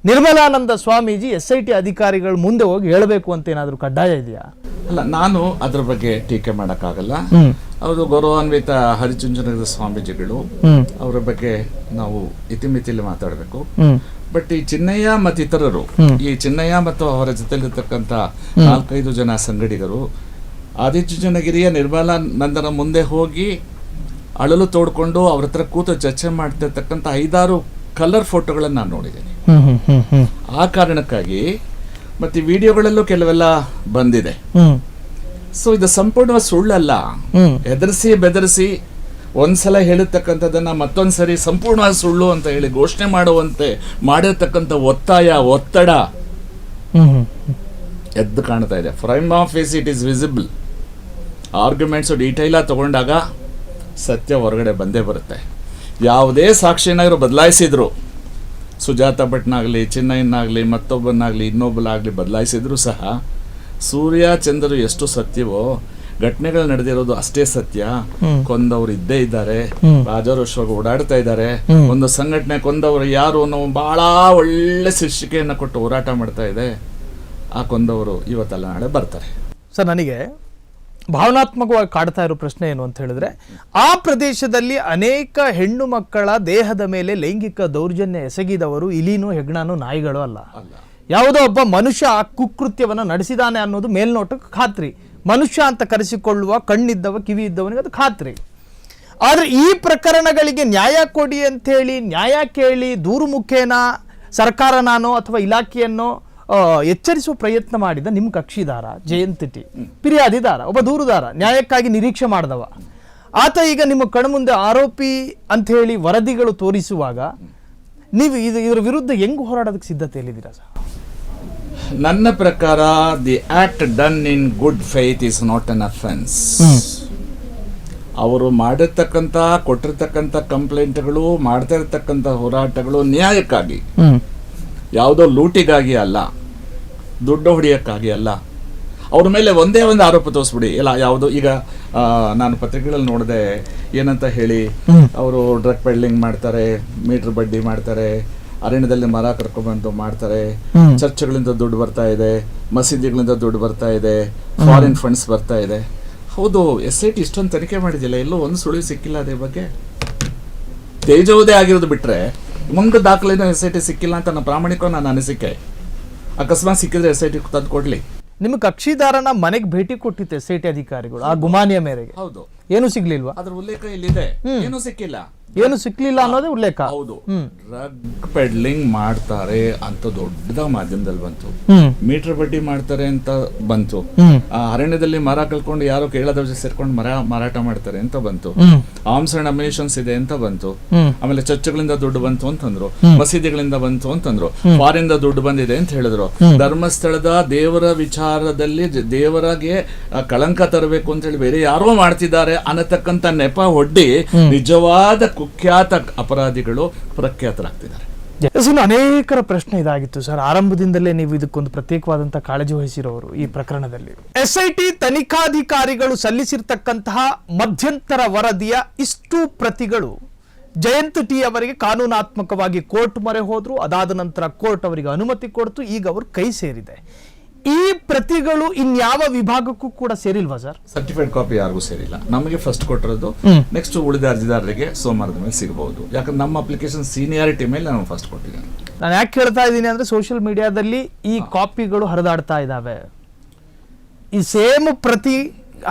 Speaker 1: ನಿರ್ಮಲಾನಂದ ಸ್ವಾಮೀಜಿ SIT ಅಧಿಕಾರಿಗಳ ಮುಂದೆ ಹೋಗಿ ಹೇಳಬೇಕು ಅಂತ ಏನಾದರೂ ಕಡ್ಡಾಯ ಇದೆಯಾ?
Speaker 2: ಅಲ್ಲ, ನಾನು ಅದ್ರ ಬಗ್ಗೆ ಟೀಕೆ ಮಾಡೋಕ್ಕಾಗಲ್ಲ. ಅವರು ಗೌರವಾನ್ವಿತ ಹರಿಚುಂಚನಗಿರಿ ಸ್ವಾಮೀಜಿಗಳು, ಅವರ ಬಗ್ಗೆ ನಾವು ಇತಿಮಿತಿಯಲ್ಲಿ ಮಾತಾಡಬೇಕು. ಬಟ್ ಈ ಚಿನ್ನಯ್ಯ ಮತ್ತು ಇತರರು, ಈ ಚಿನ್ನಯ್ಯ ಮತ್ತು ಅವರ ಜೊತೆಲಿರ್ತಕ್ಕಂಥ 4-5 ಜನ ಸಂಗಡಿಗರು ಆದಿಚುಂಚನಗಿರಿಯ ನಿರ್ಮಲಾನಂದನ ಮುಂದೆ ಹೋಗಿ ಅಳಲು ತೋಡ್ಕೊಂಡು ಅವ್ರ ಹತ್ರ ಕೂತು ಚರ್ಚೆ ಮಾಡ್ತಿರ್ತಕ್ಕಂಥ 5-6 ಕಲರ್ ಫೋಟೋಗಳನ್ನು ನಾನು ನೋಡಿದ್ದೇನೆ. ಆ ಕಾರಣಕ್ಕಾಗಿ ಮತ್ತೆ ವಿಡಿಯೋಗಳಲ್ಲೂ ಕೆಲವೆಲ್ಲ ಬಂದಿದೆ. ಸೊ ಇದು ಸಂಪೂರ್ಣವಾಗಿ ಸುಳ್ಳಲ್ಲ. ಹೆದರಿಸಿ ಬೆದರಿಸಿ ಒಂದ್ಸಲ ಹೇಳಿರ್ತಕ್ಕಂಥದ್ದನ್ನ ಮತ್ತೊಂದ್ಸರಿ ಸಂಪೂರ್ಣವಾಗಿ ಸುಳ್ಳು ಅಂತ ಹೇಳಿ ಘೋಷಣೆ ಮಾಡುವಂತೆ ಮಾಡಿರ್ತಕ್ಕಂಥ ಒತ್ತಡ ಎದ್ದು ಕಾಣ್ತಾ ಇದೆ. Prima facie it is visible. Arguments detail ಆಗಿ ತಗೊಂಡಾಗ ಸತ್ಯ ಹೊರಗಡೆ ಬಂದೇ ಬರುತ್ತೆ. ಯಾವುದೇ ಸಾಕ್ಷಿನಾಗರು ಬದಲಾಯಿಸಿದ್ರು, ಸುಜಾತ ಭಟ್ನಾಗಲಿ, ಚಿನ್ನಯ್ಯನಾಗಲಿ, ಮತ್ತೊಬ್ಬನಾಗಲಿ, ಇನ್ನೊಬ್ಬನಾಗಲಿ ಬದಲಾಯಿಸಿದ್ರು ಸಹ ಸೂರ್ಯ ಚಂದ್ರರು ಎಷ್ಟು ಸತ್ಯವೋ ಘಟನೆಗಳು ನಡೆದಿರೋದು ಅಷ್ಟೇ ಸತ್ಯ. ಕೊಂದವರು ಇದ್ದೇ ಇದ್ದಾರೆ, ರಾಜಾರೋಷವಾಗಿ ಓಡಾಡ್ತಾ ಇದ್ದಾರೆ. ಒಂದು ಸಂಘಟನೆ ಕೊಂದವರು ಯಾರು ಅನ್ನೋ ಬಹಳ ಒಳ್ಳೆ ಶೀರ್ಷಿಕೆಯನ್ನು ಕೊಟ್ಟು ಹೋರಾಟ ಮಾಡ್ತಾ ಇದೆ. ಆ ಕೊಂದವರು ಇವತ್ತಲ್ಲ ನಾಳೆ ಬರ್ತಾರೆ.
Speaker 1: ಸರ್, ನನಗೆ ಭಾವನಾತ್ಮಕವಾಗಿ ಕಾಡ್ತಾ ಇರೋ ಪ್ರಶ್ನೆ ಏನು ಅಂತ ಹೇಳಿದ್ರೆ, ಆ ಪ್ರದೇಶದಲ್ಲಿ ಅನೇಕ ಹೆಣ್ಣು ಮಕ್ಕಳ ದೇಹದ ಮೇಲೆ ಲೈಂಗಿಕ ದೌರ್ಜನ್ಯ ಎಸಗಿದವರು ಇಲಿನೂ ಹೆಗ್ಣನೂ ನಾಯಿಗಳು ಅಲ್ಲ. ಯಾವುದೋ ಒಬ್ಬ ಮನುಷ್ಯ ಆ ಕುಕೃತ್ಯವನ್ನು ನಡೆಸಿದಾನೆ ಅನ್ನೋದು ಮೇಲ್ನೋಟಕ್ಕೆ ಖಾತ್ರಿ. ಮನುಷ್ಯ ಅಂತ ಕರೆಸಿಕೊಳ್ಳುವ ಕಣ್ಣಿದ್ದವ ಕಿವಿ ಇದ್ದವನಿಗೆ ಅದು ಖಾತ್ರಿ. ಆದ್ರೆ ಈ ಪ್ರಕರಣಗಳಿಗೆ ನ್ಯಾಯ ಕೊಡಿ ಅಂತ ಹೇಳಿ ನ್ಯಾಯ ಕೇಳಿ ದೂರು ಮುಖೇನ ಸರ್ಕಾರನಾನೋ ಅಥವಾ ಇಲಾಖೆಯನ್ನೋ ಎಚ್ಚರಿಸುವ ಪ್ರಯತ್ನ ಮಾಡಿದ ನಿಮ್ಮ ಕಕ್ಷಿದಾರ ಜಯಂತ್ ಟಿ, ಫಿರ್ಯಾದಿದಾರ, ಒಬ್ಬ ದೂರುದಾರ, ನ್ಯಾಯಕ್ಕಾಗಿ ನಿರೀಕ್ಷೆ ಮಾಡಿದವ ಆತ ಈಗ ನಿಮ್ಮ ಕಣ್ಮುಂದೆ ಆರೋಪಿ ಅಂತ ಹೇಳಿ ವರದಿಗಳು ತೋರಿಸುವಾಗ ನೀವು ಇದರ ವಿರುದ್ಧ ಹೆಂಗ್ ಹೋರಾಡೋದಕ್ಕೆ ಸಿದ್ಧತೆಯಲ್ಲಿದ್ದೀರಾ ಸರ್?
Speaker 2: ನನ್ನ ಪ್ರಕಾರ the act done in good faith is not an offence. ಅವರು ಮಾಡಿರ್ತಕ್ಕಂಥ ಕೊಟ್ಟಿರ್ತಕ್ಕಂಥ ಕಂಪ್ಲೇಂಟ್ಗಳು, ಮಾಡ್ತಾ ಇರ್ತಕ್ಕಂಥ ಹೋರಾಟಗಳು ನ್ಯಾಯಕ್ಕಾಗಿ, ಯಾವುದೋ ಲೂಟಿಗಾಗಿ ಅಲ್ಲ, ದುಡ್ಡು ಹೊಡೆಯಕ್ಕಾಗಿ ಅಲ್ಲ. ಅವ್ರ ಮೇಲೆ ಒಂದೇ ಒಂದು ಆರೋಪ ತೋರಿಸ್ಬಿಡಿ. ಇಲ್ಲ ಯಾವುದೋ ಈಗ ನಾನು ಪತ್ರಿಕೆಗಳಲ್ಲಿ ನೋಡಿದೆ, ಏನಂತ ಹೇಳಿ ಅವರು ಡ್ರಗ್ ಪೆಡ್ಲಿಂಗ್ ಮಾಡ್ತಾರೆ, ಮೀಟರ್ ಬಡ್ಡಿ ಮಾಡ್ತಾರೆ, ಅರಣ್ಯದಲ್ಲಿ ಮರ ಕರ್ಕೊಂಡ್ಬಂದು ಮಾಡ್ತಾರೆ, ಚರ್ಚ್ಗಳಿಂದ ದುಡ್ಡು ಬರ್ತಾ ಇದೆ, ಮಸೀದಿಗಳಿಂದ ದುಡ್ಡು ಬರ್ತಾ ಇದೆ, ಫಾರಿನ್ ಫಂಡ್ಸ್ ಬರ್ತಾ ಇದೆ. ಹೌದು, SIT ಇಷ್ಟೊಂದು ತನಿಖೆ ಮಾಡಿದಿಲ್ಲ, ಎಲ್ಲೋ ಒಂದು ಸುಳಿವು ಸಿಕ್ಕಿಲ್ಲ ಅದ್ರ ಬಗ್ಗೆ. ತೇಜೋದೇ ಆಗಿರೋದು ಬಿಟ್ರೆ ಮುಂದೆ ದಾಖಲೆನೂ SIT ಸಿಕ್ಕಿಲ್ಲ ಅಂತ ನನ್ನ ಪ್ರಾಮಾಣಿಕ ನನ್ನ ಅನಿಸಿಕೆ. ಅಕಸ್ಮಾತ್ ಸಿಕ್ಕಿದ್ರೆ SIT ತಂದು ಕೊಡ್ಲಿ.
Speaker 1: ನಿಮ್ಮ ಕಕ್ಷಿದಾರನ ಮನೆಗೆ ಭೇಟಿ ಕೊಟ್ಟಿತ್ತೆ SIT ಅಧಿಕಾರಿಗಳು ಆ ಗುಮಾನಿಯ ಮೇರೆಗೆ.
Speaker 2: ಹೌದು,
Speaker 1: ಏನು ಸಿಗ್ಲಿಲ್ವಾ?
Speaker 2: ಅದ್ರ ಉಲ್ಲೇಖ ಇಲ್ಲಿದೆ. ಏನು ಸಿಕ್ಕಿಲ್ಲ,
Speaker 1: ಏನು ಸಿಕ್ಲಿಲ್ಲ ಅನ್ನೋದೇ ಉಲ್ಲೇಖ.
Speaker 2: ಹೌದು, ಡ್ರಗ್ ಪೆಡ್ಲಿಂಗ್ ಮಾಡ್ತಾರೆ ಅಂತ ದೊಡ್ಡದ ಮಾಧ್ಯಮದಲ್ಲಿ ಬಂತು. ಮೀಟರ್ ಬಡ್ಡಿ ಮಾಡ್ತಾರೆ ಅಂತ ಬಂತು. ಅರಣ್ಯದಲ್ಲಿ ಮರ ಕಳ್ಕೊಂಡು ಯಾರೋ ಕೇಳದ ಸೇರ್ಕೊಂಡು ಮರ ಮಾರಾಟ ಮಾಡ್ತಾರೆ ಅಂತ ಬಂತು. ಆರ್ಮ್ಸ್ ಅಂಡ್ ಅಮ್ಯುನಿಷನ್ಸ್ ಇದೆ ಅಂತ ಬಂತು. ಆಮೇಲೆ ಚರ್ಚ್ಗಳಿಂದ ದುಡ್ಡು ಬಂತು ಅಂತಂದ್ರು, ಮಸೀದಿಗಳಿಂದ ಬಂತು ಅಂತಂದ್ರು, ಫಾರಿನ್ ದುಡ್ಡು ಬಂದಿದೆ ಅಂತ ಹೇಳಿದ್ರು. ಧರ್ಮಸ್ಥಳದ ದೇವರ ವಿಚಾರದಲ್ಲಿ ದೇವರಿಗೆ ಕಳಂಕ ತರಬೇಕು ಅಂತ ಹೇಳಿ ಬೇರೆ ಯಾರೋ ಮಾಡ್ತಿದ್ದಾರೆ ಅನ್ನತಕ್ಕಂಥ ನೆಪ ಒಡ್ಡಿ ನಿಜವಾದ ಕುಖ್ಯಾತ ಅಪರಾಧಿಗಳು ಪ್ರಖ್ಯಾತರಾಗ್ತಿದ್ದಾರೆ.
Speaker 1: ಅನೇಕರ ಪ್ರಶ್ನೆ ಇದಾಗಿತ್ತು ಸರ್. ಆರಂಭದಿಂದಲೇ ನೀವು ಇದಕ್ಕೊಂದು ಪ್ರತ್ಯೇಕವಾದಂತಹ ಕಾಳಜಿ ವಹಿಸಿರೋರು ಈ ಪ್ರಕರಣದಲ್ಲಿ. SIT ತನಿಖಾಧಿಕಾರಿಗಳು ಸಲ್ಲಿಸಿರ್ತಕ್ಕಂತಹ ಮಧ್ಯಂತರ ವರದಿಯ ಇಷ್ಟು ಪ್ರತಿಗಳು ಜಯಂತ್ ಟಿ ಅವರಿಗೆ ಕಾನೂನಾತ್ಮಕವಾಗಿ ಕೋರ್ಟ್ ಮೊರೆ ಹೋದ್ರು. ಅದಾದ ನಂತರ ಕೋರ್ಟ್ ಅವರಿಗೆ ಅನುಮತಿ ಕೊಡ್ತು. ಈಗ ಅವರು ಕೈ ಸೇರಿದೆ. ಈ ಪ್ರತಿಗಳು ಇನ್ಯಾವ ವಿಭಾಗಕ್ಕೂ ಕೂಡ ಸೇರಿಲ್ವಾ ಸರ್?
Speaker 2: ಸರ್ಟಿಫೈಡ್ ಕಾಪಿ ಯಾರಿಗೂ ಸೇರಿಲ್ಲ. ನಮಗೆ ಫಸ್ಟ್ ಕೊಟ್ಟಿರೋದು, ನೆಕ್ಸ್ಟ್ ಉಳಿದ ಅರ್ಜಿದಾರರಿಗೆ ಸೋಮವಾರದ ಮೇಲೆ ಸಿಗಬಹುದು. ಯಾಕಂದ್ರೆ ನಮ್ಮ ಅಪ್ಲಿಕೇಶನ್ ಸೀನಿಯಾರಿಟಿ ಮೇಲೆ ನಾನು ಫಸ್ಟ್ ಕೊಟ್ಟಿದ್ದೇನೆ.
Speaker 1: ನಾನು ಯಾಕೆ ಹೇಳ್ತಾ ಇದ್ದೀನಿ ಅಂದ್ರೆ, ಸೋಷಿಯಲ್ ಮೀಡಿಯಾದಲ್ಲಿ ಈ ಕಾಪಿಗಳು ಹರಿದಾಡ್ತಾ ಇದ್ದಾವೆ. ಈ ಸೇಮ್ ಪ್ರತಿ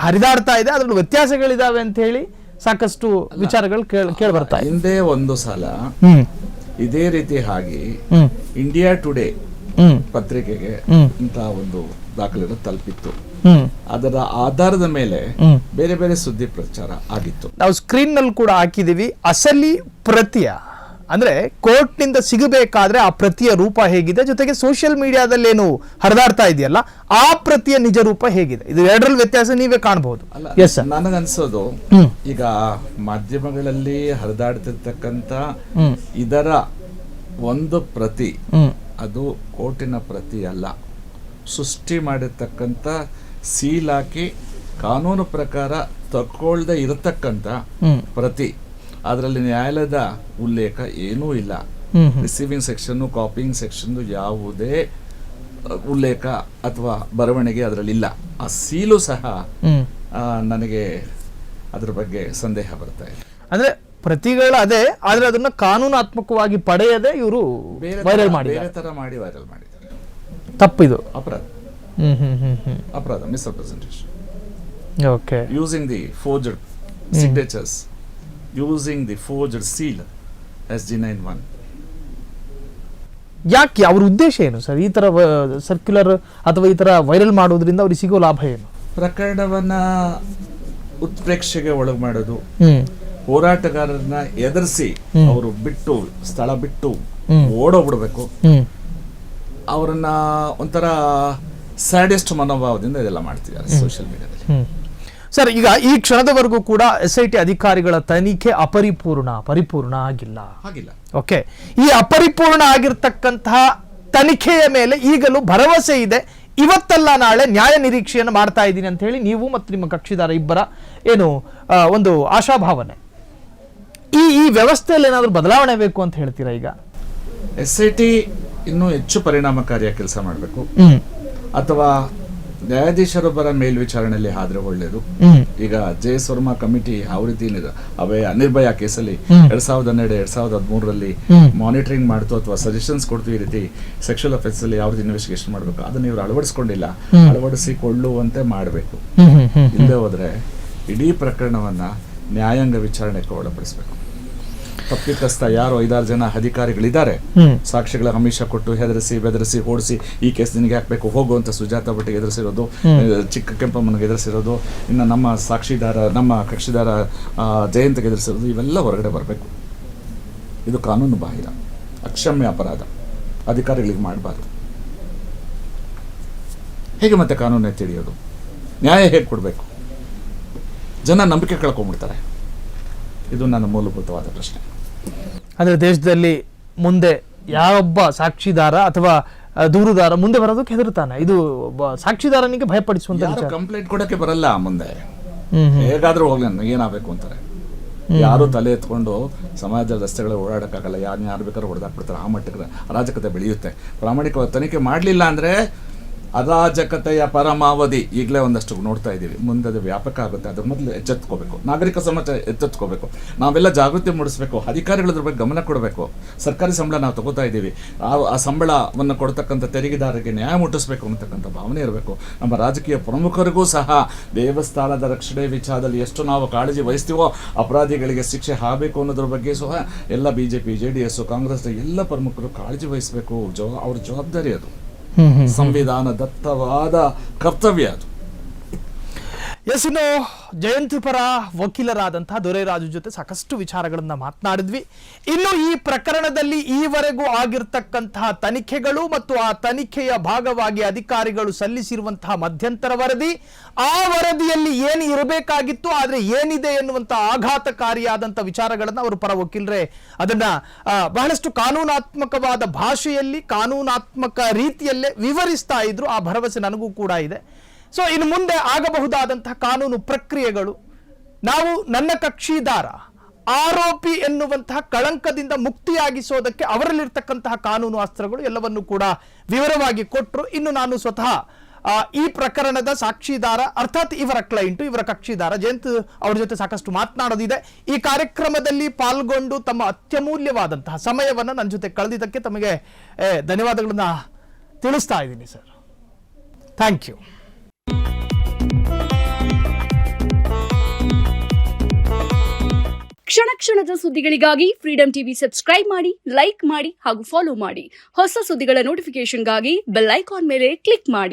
Speaker 1: ಹರಿದಾಡ್ತಾ ಇದೆ, ಅದ್ರಲ್ಲಿ ವ್ಯತ್ಯಾಸಗಳಿದಾವೆ ಅಂತ ಹೇಳಿ ಸಾಕಷ್ಟು ವಿಚಾರಗಳು ಕೇಳಿ ಬರ್ತಾ ಇದೆ.
Speaker 2: ಹಿಂದೆ ಒಂದು ಸಲ ಇದೇ ರೀತಿ ಆಗಿ ಇಂಡಿಯಾ ಟುಡೇ ಪತ್ರಿಕೆಗೆ ಇಂತ ಒಂದು ದಾಖಲೆ ತಲುಪಿತ್ತು. ಅದರ ಆಧಾರದ ಮೇಲೆ ಬೇರೆ ಬೇರೆ ಸುದ್ದಿ ಪ್ರಚಾರ ಆಗಿತ್ತು.
Speaker 1: ನಾವು ಸ್ಕ್ರೀನ್ ನಲ್ಲಿ ಕೂಡ ಹಾಕಿದೀವಿ. ಅಸಲಿ ಪ್ರತಿಯ ಅಂದ್ರೆ ಕೋರ್ಟ್ ನಿಂದ ಸಿಗಬೇಕಾದ್ರೆ ಆ ಪ್ರತಿಯ ರೂಪ ಹೇಗಿದೆ, ಜೊತೆಗೆ ಸೋಷಿಯಲ್ ಮೀಡಿಯಾದಲ್ಲಿ ಏನು ಹರಿದಾಡ್ತಾ ಇದೆಯಲ್ಲ ಆ ಪ್ರತಿಯ ನಿಜ ರೂಪ ಹೇಗಿದೆ, ಇದು ಎರಡರಲ್ಲಿ ವ್ಯತ್ಯಾಸ ನೀವೇ ಕಾಣಬಹುದು.
Speaker 2: ನನಗನ್ಸೋದು, ಈಗ ಮಾಧ್ಯಮಗಳಲ್ಲಿ ಹರಿದಾಡ್ತಿರ್ತಕ್ಕಂಥ ಇದರ ಒಂದು ಪ್ರತಿ ಅದು ಕೋರ್ಟಿನ ಪ್ರತಿ ಅಲ್ಲ, ಸೃಷ್ಟಿ ಮಾಡಿರ್ತಕ್ಕಂಥ ಸೀಲ್ ಹಾಕಿ ಕಾನೂನು ಪ್ರಕಾರ ತಗೊಳ್ದೆ ಇರತಕ್ಕಂಥ ಪ್ರತಿ. ಅದರಲ್ಲಿ ನ್ಯಾಯಾಲಯದ ಉಲ್ಲೇಖ ಏನೂ ಇಲ್ಲ. ರಿಸೀವಿಂಗ್ ಸೆಕ್ಷನ್, ಕಾಪಿಂಗ್ ಸೆಕ್ಷನ್ ಯಾವುದೇ ಉಲ್ಲೇಖ ಅಥವಾ ಬರವಣಿಗೆ ಅದರಲ್ಲಿ ಇಲ್ಲ. ಆ ಸೀಲು ಸಹ ನನಗೆ ಅದ್ರ ಬಗ್ಗೆ ಸಂದೇಹ ಬರ್ತಾ ಇದೆ.
Speaker 1: ಅಂದ್ರೆ ಪ್ರತಿಗಳ ಅದೇ, ಆದ್ರೆ ಅದನ್ನ ಕಾನೂನಾತ್ಮಕವಾಗಿ ಪಡೆಯದೆ ಇವರು ವೈರಲ್ ಮಾಡಿ
Speaker 2: ವೈರಲ್ ಮಾಡಿದ್ದಾರೆ.
Speaker 1: ತಪ್ಪಿದು,
Speaker 2: ಅಪರಾಧ, ಅಪರಾಧ, misrepresentation.
Speaker 1: Okay,
Speaker 2: using the forged signatures, using the forged seal SG91.
Speaker 1: ಯಾಕೆ ಅವ್ರ ಉದ್ದೇಶ ಏನು ಸರ್? ಈ ತರ ಸರ್ಕ್ಯುಲರ್ ಅಥವಾ ಈ ತರ ವೈರಲ್ ಮಾಡೋದ್ರಿಂದ ಅವ್ರಿಗೆ ಸಿಗೋ ಲಾಭ ಏನು?
Speaker 2: ಪ್ರಕರಣವನ್ನ ಉತ್ಪ್ರೇಕ್ಷೆಗೆ ಒಳಗೆ ಮಾಡೋದು, ಹೋರಾಟಗಾರರನ್ನ ಎದುರಿಸಿ ಅವರು ಬಿಟ್ಟು ಸ್ಥಳ ಬಿಟ್ಟು ಓಡೋಗ್ಬಿಡ್ಬೇಕು, ಅವರನ್ನ ಒಂಥರ ಸ್ಯಾಡಿಸ್ಟ್ ಮನೋಭಾವದಿಂದ ಇದೆಲ್ಲ ಮಾಡ್ತಿದ್ದಾರೆ ಸೋಷಿಯಲ್ ಮೀಡಿಯಾದಲ್ಲಿ.
Speaker 1: ಸರ್, ಈಗ ಈ ಕ್ಷಣದವರೆಗೂ ಕೂಡ SIT ಅಧಿಕಾರಿಗಳ ತನಿಖೆ ಪರಿಪೂರ್ಣ ಆಗಿಲ್ಲ. ಓಕೆ, ಈ ಅಪರಿಪೂರ್ಣ ಆಗಿರ್ತಕ್ಕಂತಹ ತನಿಖೆಯ ಮೇಲೆ ಈಗಲೂ ಭರವಸೆ ಇದೆ. ಇವತ್ತಲ್ಲ ನಾಳೆ ನ್ಯಾಯ ನಿರೀಕ್ಷೆಯನ್ನು ಮಾಡ್ತಾ ಇದ್ದೀನಿ ಅಂತ ಹೇಳಿ ನೀವು ಮತ್ತು ನಿಮ್ಮ ಕಕ್ಷಿದಾರ ಇಬ್ಬರ ಏನು ಒಂದು ಆಶಾಭಾವನೆ. ಈ ವ್ಯವಸ್ಥೆಯಲ್ಲಿ ಏನಾದರೂ ಬದಲಾವಣೆ ಬೇಕು ಅಂತ ಹೇಳ್ತೀರಾ? ಈಗ
Speaker 2: SIT ಇನ್ನೂ ಹೆಚ್ಚು ಪರಿಣಾಮಕಾರಿಯಾಗಿ ಕೆಲಸ ಮಾಡಬೇಕು, ಅಥವಾ ನ್ಯಾಯಾಧೀಶರೊಬ್ಬರ ಮೇಲ್ವಿಚಾರಣೆಯಲ್ಲಿ ಆದ್ರೆ ಒಳ್ಳೇದು. ಈಗ JS ವರ್ಮಾ ಕಮಿಟಿ ಯಾವ ರೀತಿ ನಿರ್ಭಯ ಕೇಸಲ್ಲಿ 2012, 2013ರಲ್ಲಿ ಮಾನಿಟರಿಂಗ್ ಮಾಡ್ತು ಅಥವಾ ಸಜೆಷನ್ಸ್ ಕೊಡ್ತು, ಈ ರೀತಿ ಸೆಕ್ಷುವಲ್ ಅಫೆನ್ಸ್ ಅಲ್ಲಿ ಯಾವ ರೀತಿ ಇನ್ವೆಸ್ಟಿಗೇಷನ್ ಮಾಡಬೇಕು, ಅದನ್ನ ಇವರು ಅಳವಡಿಸ್ಕೊಂಡಿಲ್ಲ. ಅಳವಡಿಸಿಕೊಳ್ಳುವಂತೆ ಮಾಡಬೇಕು. ಇಲ್ಲದೆ ಹೋದ್ರೆ ಇಡೀ ಪ್ರಕರಣವನ್ನ ನ್ಯಾಯಾಂಗ ವಿಚಾರಣೆಗೆ ಒಳಪಡಿಸಬೇಕು. ತಪ್ಪಿತಸ್ಥ ಯಾರು 5-6 ಜನ ಅಧಿಕಾರಿಗಳಿದ್ದಾರೆ, ಸಾಕ್ಷಿಗಳ ಆಮಿಷ ಕೊಟ್ಟು ಹೆದರಿಸಿ ಬೆದರಿಸಿ ಓಡಿಸಿ ಈ ಕೇಸ್ ನಿನಗೆ ಹಾಕಬೇಕು ಹೋಗು ಅಂತ ಸುಜಾತ ಭಟ್ಟಿಗೆ ಎದುರಿಸಿರೋದು, ಚಿಕ್ಕ ಕೆಂಪಮ್ಮನಿಗೆ ಎದುರಿಸಿರೋದು, ಇನ್ನು ನಮ್ಮ ಸಾಕ್ಷಿದಾರ ನಮ್ಮ ಕಕ್ಷಿದಾರ ಜಯಂತ್ಗೆ ಎದುರಿಸಿರೋದು, ಇವೆಲ್ಲ ಹೊರಗಡೆ ಬರಬೇಕು. ಇದು ಕಾನೂನು ಬಾಹಿರ, ಅಕ್ಷಮ್ಯ ಅಪರಾಧ, ಅಧಿಕಾರಿಗಳಿಗೆ ಮಾಡಬಾರ್ದು. ಹೇಗೆ ಮತ್ತೆ ಕಾನೂನು ಎತ್ತಿ ಹಿಡಿಯೋದು? ನ್ಯಾಯ ಹೇಗೆ ಕೊಡಬೇಕು? ಜನ ನಂಬಿಕೆ ಕಳ್ಕೊಂಡ್ಬಿಡ್ತಾರೆ. ಇದು ನನ್ನ ಮೂಲಭೂತವಾದ ಪ್ರಶ್ನೆ.
Speaker 1: ಅಂದ್ರೆ ದೇಶದಲ್ಲಿ ಮುಂದೆ ಯಾವೊಬ್ಬ ಸಾಕ್ಷಿದಾರ ಅಥವಾ ದೂರುದಾರ ಮುಂದೆ ಬರೋದಕ್ಕೆ ಹೆದರ್ತಾನೆ. ಇದು ಸಾಕ್ಷಿದಾರನಿಗೆ ಭಯಪಡಿಸುವಂತ ವಿಚಾರ.
Speaker 2: ಕಂಪ್ಲೇಂಟ್ ಕೊಡಕ್ಕೆ ಬರಲ್ಲ ಮುಂದೆ, ಹೇಗಾದ್ರೂ ಹೋಗ್ಲಿ ಏನಾಗಬೇಕು ಅಂತಾರೆ. ಯಾರು ತಲೆ ಎತ್ಕೊಂಡು ಸಮಾಜದ ರಸ್ತೆಗಳ ಓಡಾಡಕ್ಕಾಗಲ್ಲ. ಯಾರು ಬೇಕಾದ್ರೂ ಹೊಡೆದಾಕ್ಬಿಡ್ತಾರೆ. ಆ ಮಟ್ಟಕ್ಕೆ ಅರಾಜಕತೆ ಬೆಳೆಯುತ್ತೆ. ಪ್ರಾಮಾಣಿಕವಾಗಿ ತನಿಖೆ ಮಾಡಲಿಲ್ಲ ಅಂದ್ರೆ ಅರಾಜಕತೆಯ ಪರಮಾವಧಿ ಈಗಲೇ ಒಂದಷ್ಟು ನೋಡ್ತಾ ಇದ್ದೀವಿ. ಮುಂದೆ ಅದು ವ್ಯಾಪಕ ಆಗುತ್ತೆ. ಅದ್ರ ಮೊದಲು ಎಚ್ಚೆತ್ಕೋಬೇಕು, ನಾಗರಿಕ ಸಮಾಜ ಎಚ್ಚೆತ್ಕೋಬೇಕು, ನಾವೆಲ್ಲ ಜಾಗೃತಿ ಮೂಡಿಸಬೇಕು, ಅಧಿಕಾರಿಗಳ ಬಗ್ಗೆ ಗಮನ ಕೊಡಬೇಕು. ಸರ್ಕಾರಿ ಸಂಬಳ ನಾವು ತಗೋತಾ ಇದ್ದೀವಿ, ಆ ಸಂಬಳವನ್ನು ಕೊಡ್ತಕ್ಕಂಥ ತೆರಿಗೆದಾರರಿಗೆ ನ್ಯಾಯ ಮುಟ್ಟಿಸ್ಬೇಕು ಅಂತಕ್ಕಂಥ ಭಾವನೆ ಇರಬೇಕು. ನಮ್ಮ ರಾಜಕೀಯ ಪ್ರಮುಖರಿಗೂ ಸಹ ದೇವಸ್ಥಾನದ ರಕ್ಷಣೆ ವಿಚಾರದಲ್ಲಿ ಎಷ್ಟು ನಾವು ಕಾಳಜಿ ವಹಿಸ್ತೀವೋ ಅಪರಾಧಿಗಳಿಗೆ ಶಿಕ್ಷೆ ಆಗಬೇಕು ಅನ್ನೋದ್ರ ಬಗ್ಗೆ ಸಹ ಎಲ್ಲ BJP, JDS, ಕಾಂಗ್ರೆಸ್ ಎಲ್ಲ ಪ್ರಮುಖರು ಕಾಳಜಿ ವಹಿಸಬೇಕು. ಅವ್ರ ಜವಾಬ್ದಾರಿ ಅದು, ಸಂವಿಧಾನ ದತ್ತವಾದ ಕರ್ತವ್ಯ ಅದು.
Speaker 1: ಎಸ್, ಇನ್ನು ಜಯಂತ್ ಪರ ವಕೀಲರಾದಂತಹ ದೊರೆರಾಜು ಜೊತೆ ಸಾಕಷ್ಟು ವಿಚಾರಗಳನ್ನ ಮಾತನಾಡಿದ್ವಿ. ಇನ್ನು ಈ ಪ್ರಕರಣದಲ್ಲಿ ಈವರೆಗೂ ಆಗಿರ್ತಕ್ಕಂತಹ ತನಿಖೆಗಳು ಮತ್ತು ಆ ತನಿಖೆಯ ಭಾಗವಾಗಿ ಅಧಿಕಾರಿಗಳು ಸಲ್ಲಿಸಿರುವಂತಹ ಮಧ್ಯಂತರ ವರದಿ, ಆ ವರದಿಯಲ್ಲಿ ಏನು ಇರಬೇಕಾಗಿತ್ತು ಆದ್ರೆ ಏನಿದೆ ಎನ್ನುವಂತಹ ಆಘಾತಕಾರಿಯಾದಂತಹ ವಿಚಾರಗಳನ್ನ ಅವರು ಪರ ವಕೀಲರೇ ಅದನ್ನ ಬಹಳಷ್ಟು ಕಾನೂನಾತ್ಮಕವಾದ ಭಾಷೆಯಲ್ಲಿ ಕಾನೂನಾತ್ಮಕ ರೀತಿಯಲ್ಲೇ ವಿವರಿಸ್ತಾ ಇದ್ರು. ಆ ಭರವಸೆ ನನಗೂ ಕೂಡ ಇದೆ. ಸೊ ಇನ್ನು ಮುಂದೆ ಆಗಬಹುದಾದಂತಹ ಕಾನೂನು ಪ್ರಕ್ರಿಯೆಗಳು, ನಾವು ನನ್ನ ಕಕ್ಷಿದಾರ ಆರೋಪಿ ಎನ್ನುವಂತಹ ಕಳಂಕದಿಂದ ಮುಕ್ತಿಯಾಗಿಸೋದಕ್ಕೆ ಅವರಲ್ಲಿರ್ತಕ್ಕಂತಹ ಕಾನೂನು ಅಸ್ತ್ರಗಳು ಎಲ್ಲವನ್ನೂ ಕೂಡ ವಿವರವಾಗಿ ಕೊಟ್ಟರು. ಇನ್ನು ನಾನು ಸ್ವತಃ ಈ ಪ್ರಕರಣದ ಸಾಕ್ಷಿದಾರ ಅರ್ಥಾತ್ ಇವರ ಕ್ಲೈಂಟು, ಇವರ ಕಕ್ಷಿದಾರ ಜಯಂತ್ ಅವ್ರ ಜೊತೆ ಸಾಕಷ್ಟು ಮಾತನಾಡೋದಿದೆ. ಈ ಕಾರ್ಯಕ್ರಮದಲ್ಲಿ ಪಾಲ್ಗೊಂಡು ತಮ್ಮ ಅತ್ಯಮೂಲ್ಯವಾದಂತಹ ಸಮಯವನ್ನು ನನ್ನ ಜೊತೆ ಕಳೆದಿದ್ದಕ್ಕೆ ತಮಗೆ ಧನ್ಯವಾದಗಳನ್ನ ತಿಳಿಸ್ತಾ ಇದ್ದೀನಿ ಸರ್. Thank you.
Speaker 3: ಕ್ಷಣ ಕ್ಷಣದ ಸುದ್ದಿಗಳಿಗಾಗಿ ಫ್ರೀಡಂ ಟಿವಿ ಸಬ್ಸ್ಕ್ರೈಬ್ ಮಾಡಿ, ಲೈಕ್ ಮಾಡಿ ಹಾಗೂ ಫಾಲೋ ಮಾಡಿ. ಹೊಸ ಸುದ್ದಿಗಳ ನೋಟಿಫಿಕೇಶನ್ಗಾಗಿ ಬೆಲ್ ಐಕಾನ್ ಮೇಲೆ ಕ್ಲಿಕ್ ಮಾಡಿ.